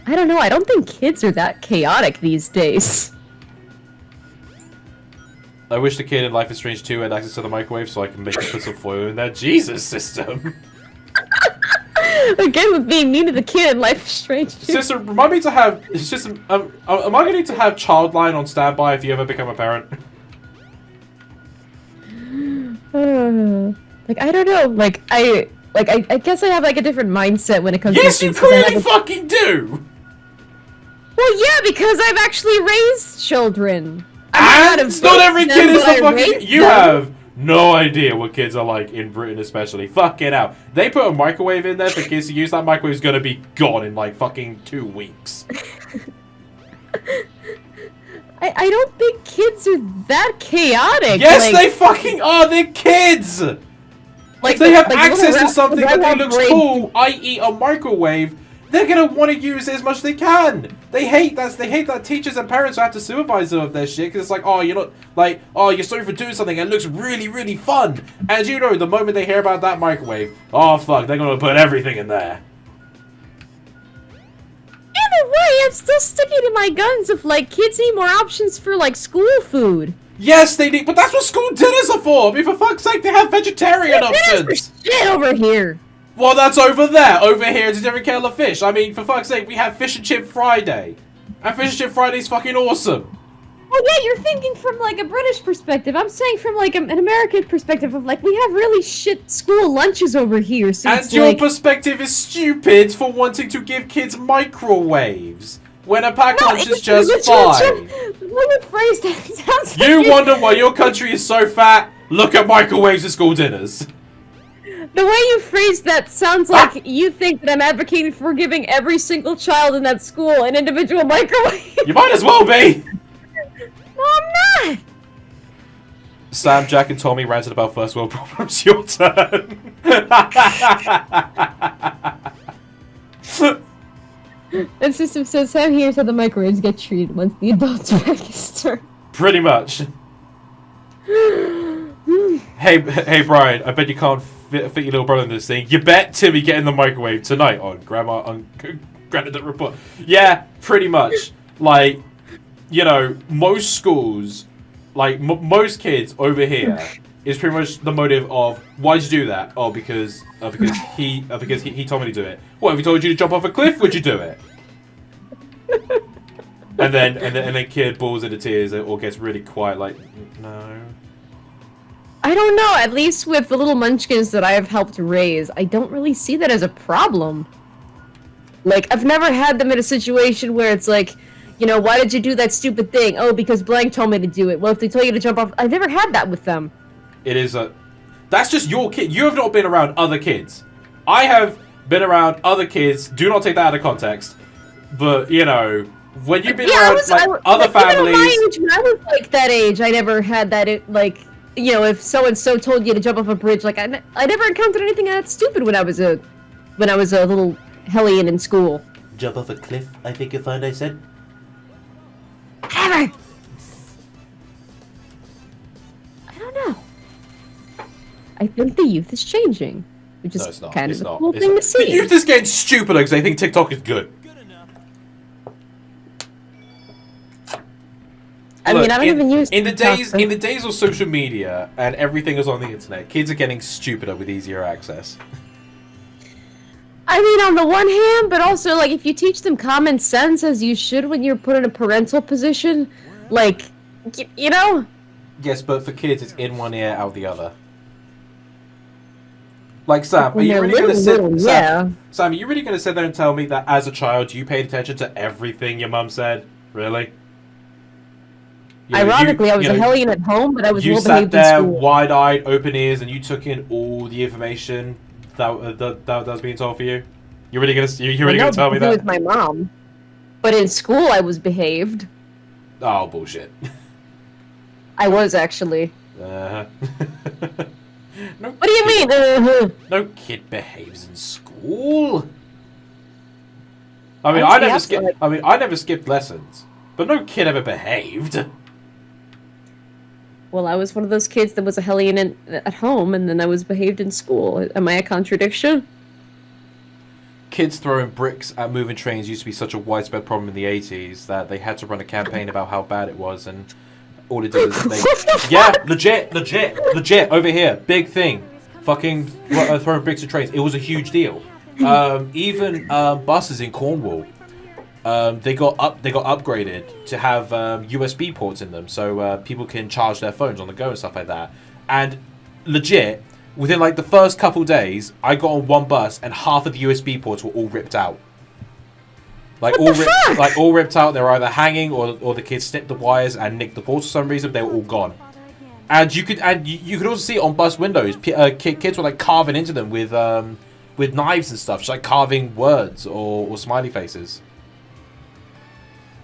I don't know. I don't think kids are that chaotic these days. I wish the kid in Life is Strange 2 had access to the microwave so I can put some foil in that Jesus system. Again, with being mean to the kid in Life is Strange 2. Sister, remind me to have... System, am I going to need to have Childline on standby if you ever become a parent? Like, I don't know. Like, I guess I have, like, a different mindset when it comes yes, to you clearly fucking do! Well, yeah, because I've actually raised children. And not every kid is the fucking... You have no idea what kids are like in Britain especially. Fuck it out. They put a microwave in there for kids to use. That microwave is gonna be gone in like fucking 2 weeks. I don't think kids are that chaotic. Yes, like, they fucking are. They're kids. Like, if they have like access to something that little looks cool, i.e. a microwave, they're gonna want to use it as much as they can. They hate that teachers and parents have to supervise them of their shit because it's like, oh, you're not like, oh, you're sorry for doing something and it looks really, really fun. And you know, the moment they hear about that microwave, oh fuck, they're gonna put everything in there. Either way, I'm still sticking to my guns of like kids need more options for like school food. Yes, they need, but that's what school dinners are for. I mean, for fuck's sake, they have vegetarian options. Shit over here. Well, that's over there. Over here, it's a different kettle of fish. I mean, for fuck's sake, we have Fish and Chip Friday. And Fish and Chip Friday's fucking awesome. Well, yeah, you're thinking from, like, a British perspective. I'm saying from, like, an American perspective of, like, we have really shit school lunches over here, so and it's your like... perspective is stupid for wanting to give kids microwaves. When a packed lunch is just fine. What a phrase that sounds like... You wonder why your country is so fat? Look at microwaves at school dinners. The way you phrased that sounds like you think that I'm advocating for giving every single child in that school an individual microwave. You might as well be. No, I'm not. Sam, Jack, and Tommy ranted about first world problems. Your turn. And System says, Sam here's how the microwaves get treated once the adults register. Pretty much. Hey, Brian, I bet you can't fit your little brother in this thing. You bet Timmy get in the microwave tonight on Granite Report. Yeah, pretty much. Like, you know, most schools, like most kids over here, is pretty much the motive of why'd you do that? Oh, because he told me to do it. What, if he told you to jump off a cliff, would you do it? and then kid balls into tears or gets really quiet, like, no. I don't know, at least with the little munchkins that I have helped raise, I don't really see that as a problem. Like, I've never had them in a situation where it's like, you know, why did you do that stupid thing? Oh, because blank told me to do it. Well, if they tell you to jump off, I've never had that with them. It is that's just your kid. You have not been around other kids. I have been around other kids. Do not take that out of context. But, you know, when you've been around, other families... Even my age, when I was, like, that age, I never had that, like... You know, if so-and-so told you to jump off a bridge, like, I never encountered anything that stupid when I was a little hellion in school. Jump off a cliff, I think you'll find I said. Ever! I don't know. I think the youth is changing, which is kind of a cool thing to see. The youth is getting stupider because they think TikTok is good. I mean, I don't even use in the days of social media and everything is on the internet, kids are getting stupider with easier access. I mean, on the one hand, but also, like, if you teach them common sense as you should when you're put in a parental position, like, you know? Yes, but for kids, it's in one ear, out the other. Like, Sam, are you really going to Sam, are you really going to sit there and tell me that as a child you paid attention to everything your mum said? Really? Ironically, I was a hellion at home, but I was well behaved in school. You sat there, wide-eyed, open ears, and you took in all the information that was being told for you? You're really gonna tell me that? With my mom. But in school, I was behaved. Oh, bullshit. I was actually. No What do you mean? No kid behaves in school. I mean, Honestly, I never skipped lessons, but no kid ever behaved. Well, I was one of those kids that was a hellion at home, and then I was behaved in school. Am I a contradiction? Kids throwing bricks at moving trains used to be such a widespread problem in the 80s that they had to run a campaign about how bad it was, and all it did is they... Yeah, legit, over here, big thing. Fucking throwing bricks at trains. It was a huge deal. Even buses in Cornwall, they got upgraded to have USB ports in them, so people can charge their phones on the go and stuff like that. And legit, within like the first couple days, I got on one bus and half of the USB ports were all ripped out. Like all ripped out. They were either hanging or the kids snipped the wires and nicked the ports for some reason. They were all gone. And you could also see it on bus windows. Kids were like carving into them with knives and stuff, just like carving words or smiley faces.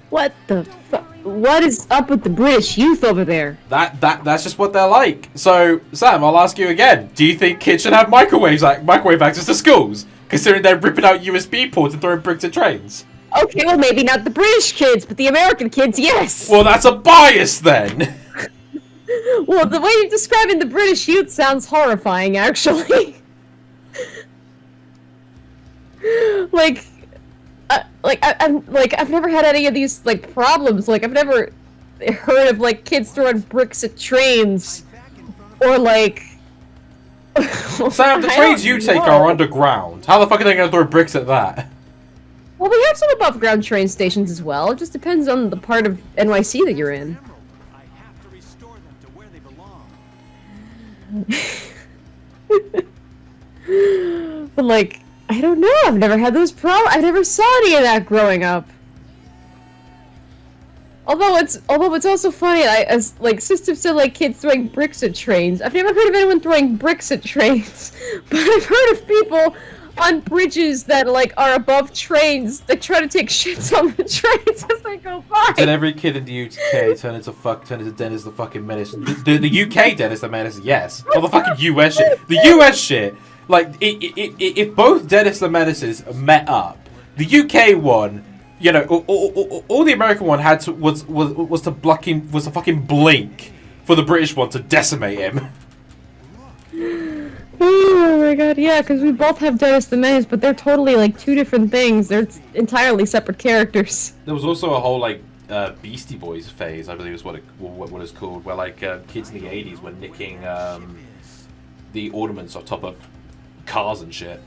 What the fuck? What is up with the British youth over there? That's just what they're like. So, Sam, I'll ask you again. Do you think kids should have microwave access to schools, considering they're ripping out USB ports and throwing bricks at trains? Okay, well maybe not the British kids, but the American kids, yes! Well, that's a bias then! Well, the way you're describing the British youth sounds horrifying, actually. I've never had any of these like problems. Like I've never heard of like kids throwing bricks at trains, or like. Sam, the trains you take are underground. How the fuck are they gonna throw bricks at that? Well, we have some above ground train stations as well. It just depends on the part of NYC that you're in. I have to restore them to where they belong. But like, I don't know. I've never had those problems. I never saw any of that growing up. Although it's also funny. As like System said, like kids throwing bricks at trains. I've never heard of anyone throwing bricks at trains, but I've heard of people on bridges that like are above trains that try to take shits on the trains as they go by. Did every kid in the UK turn into Dennis the fucking Menace? The UK Dennis the Menace, yes. Or the fucking US shit. The US shit. Like, if both Dennis the Menaces met up, the UK one, you know, all the American one had to was to fucking blink for the British one to decimate him. Oh my god, yeah, because we both have Dennis the Menace, but they're totally like two different things. They're entirely separate characters. There was also a whole like Beastie Boys phase, I believe is what it's called, where like kids in the 80s were nicking the ornaments on top of cars and shit.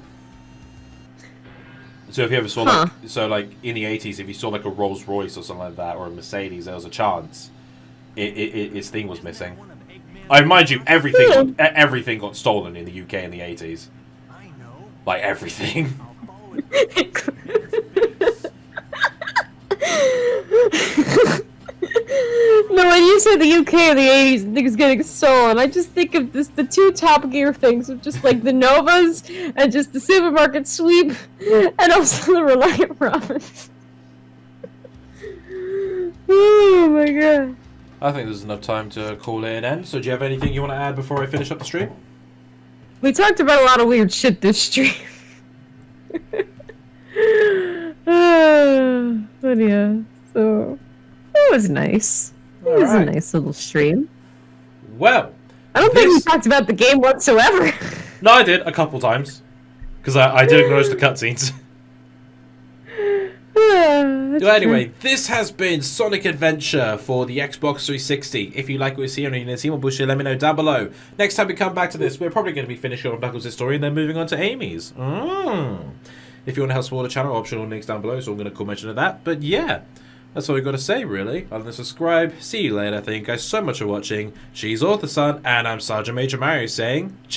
So if you ever saw like in the 80s, if you saw like a Rolls Royce or something like that, or a Mercedes, there was a chance its thing was missing. I mind you, everything got stolen in the UK in the 80s. I know. Like everything. No, when you say the UK in the 80s, things getting stolen, I just think of the two Top Gear things of just like the Novas and just the supermarket sweep and also the Reliant Robins. Oh my god. I think there's enough time to call it an end. So do you have anything you want to add before I finish up the stream? We talked about a lot of weird shit this stream. But yeah, so it was nice. It was a nice little stream. Well, I don't think we talked about the game whatsoever. No, I did a couple times because I did acknowledge the cutscenes. Well, anyway, this has been Sonic Adventure for the Xbox 360. If you like what you see and you need to see more bullshit, let me know down below. Next time we come back to this, we're probably going to be finishing off Knuckles' story and then moving on to Amy's. If you want to help support the channel, optional links down below, so I'm going to cool mention of that. But yeah, that's all we've got to say, really. Other than subscribe, see you later. Thank you guys so much for watching. She's Author Son, and I'm Sergeant Major Mario saying, ciao.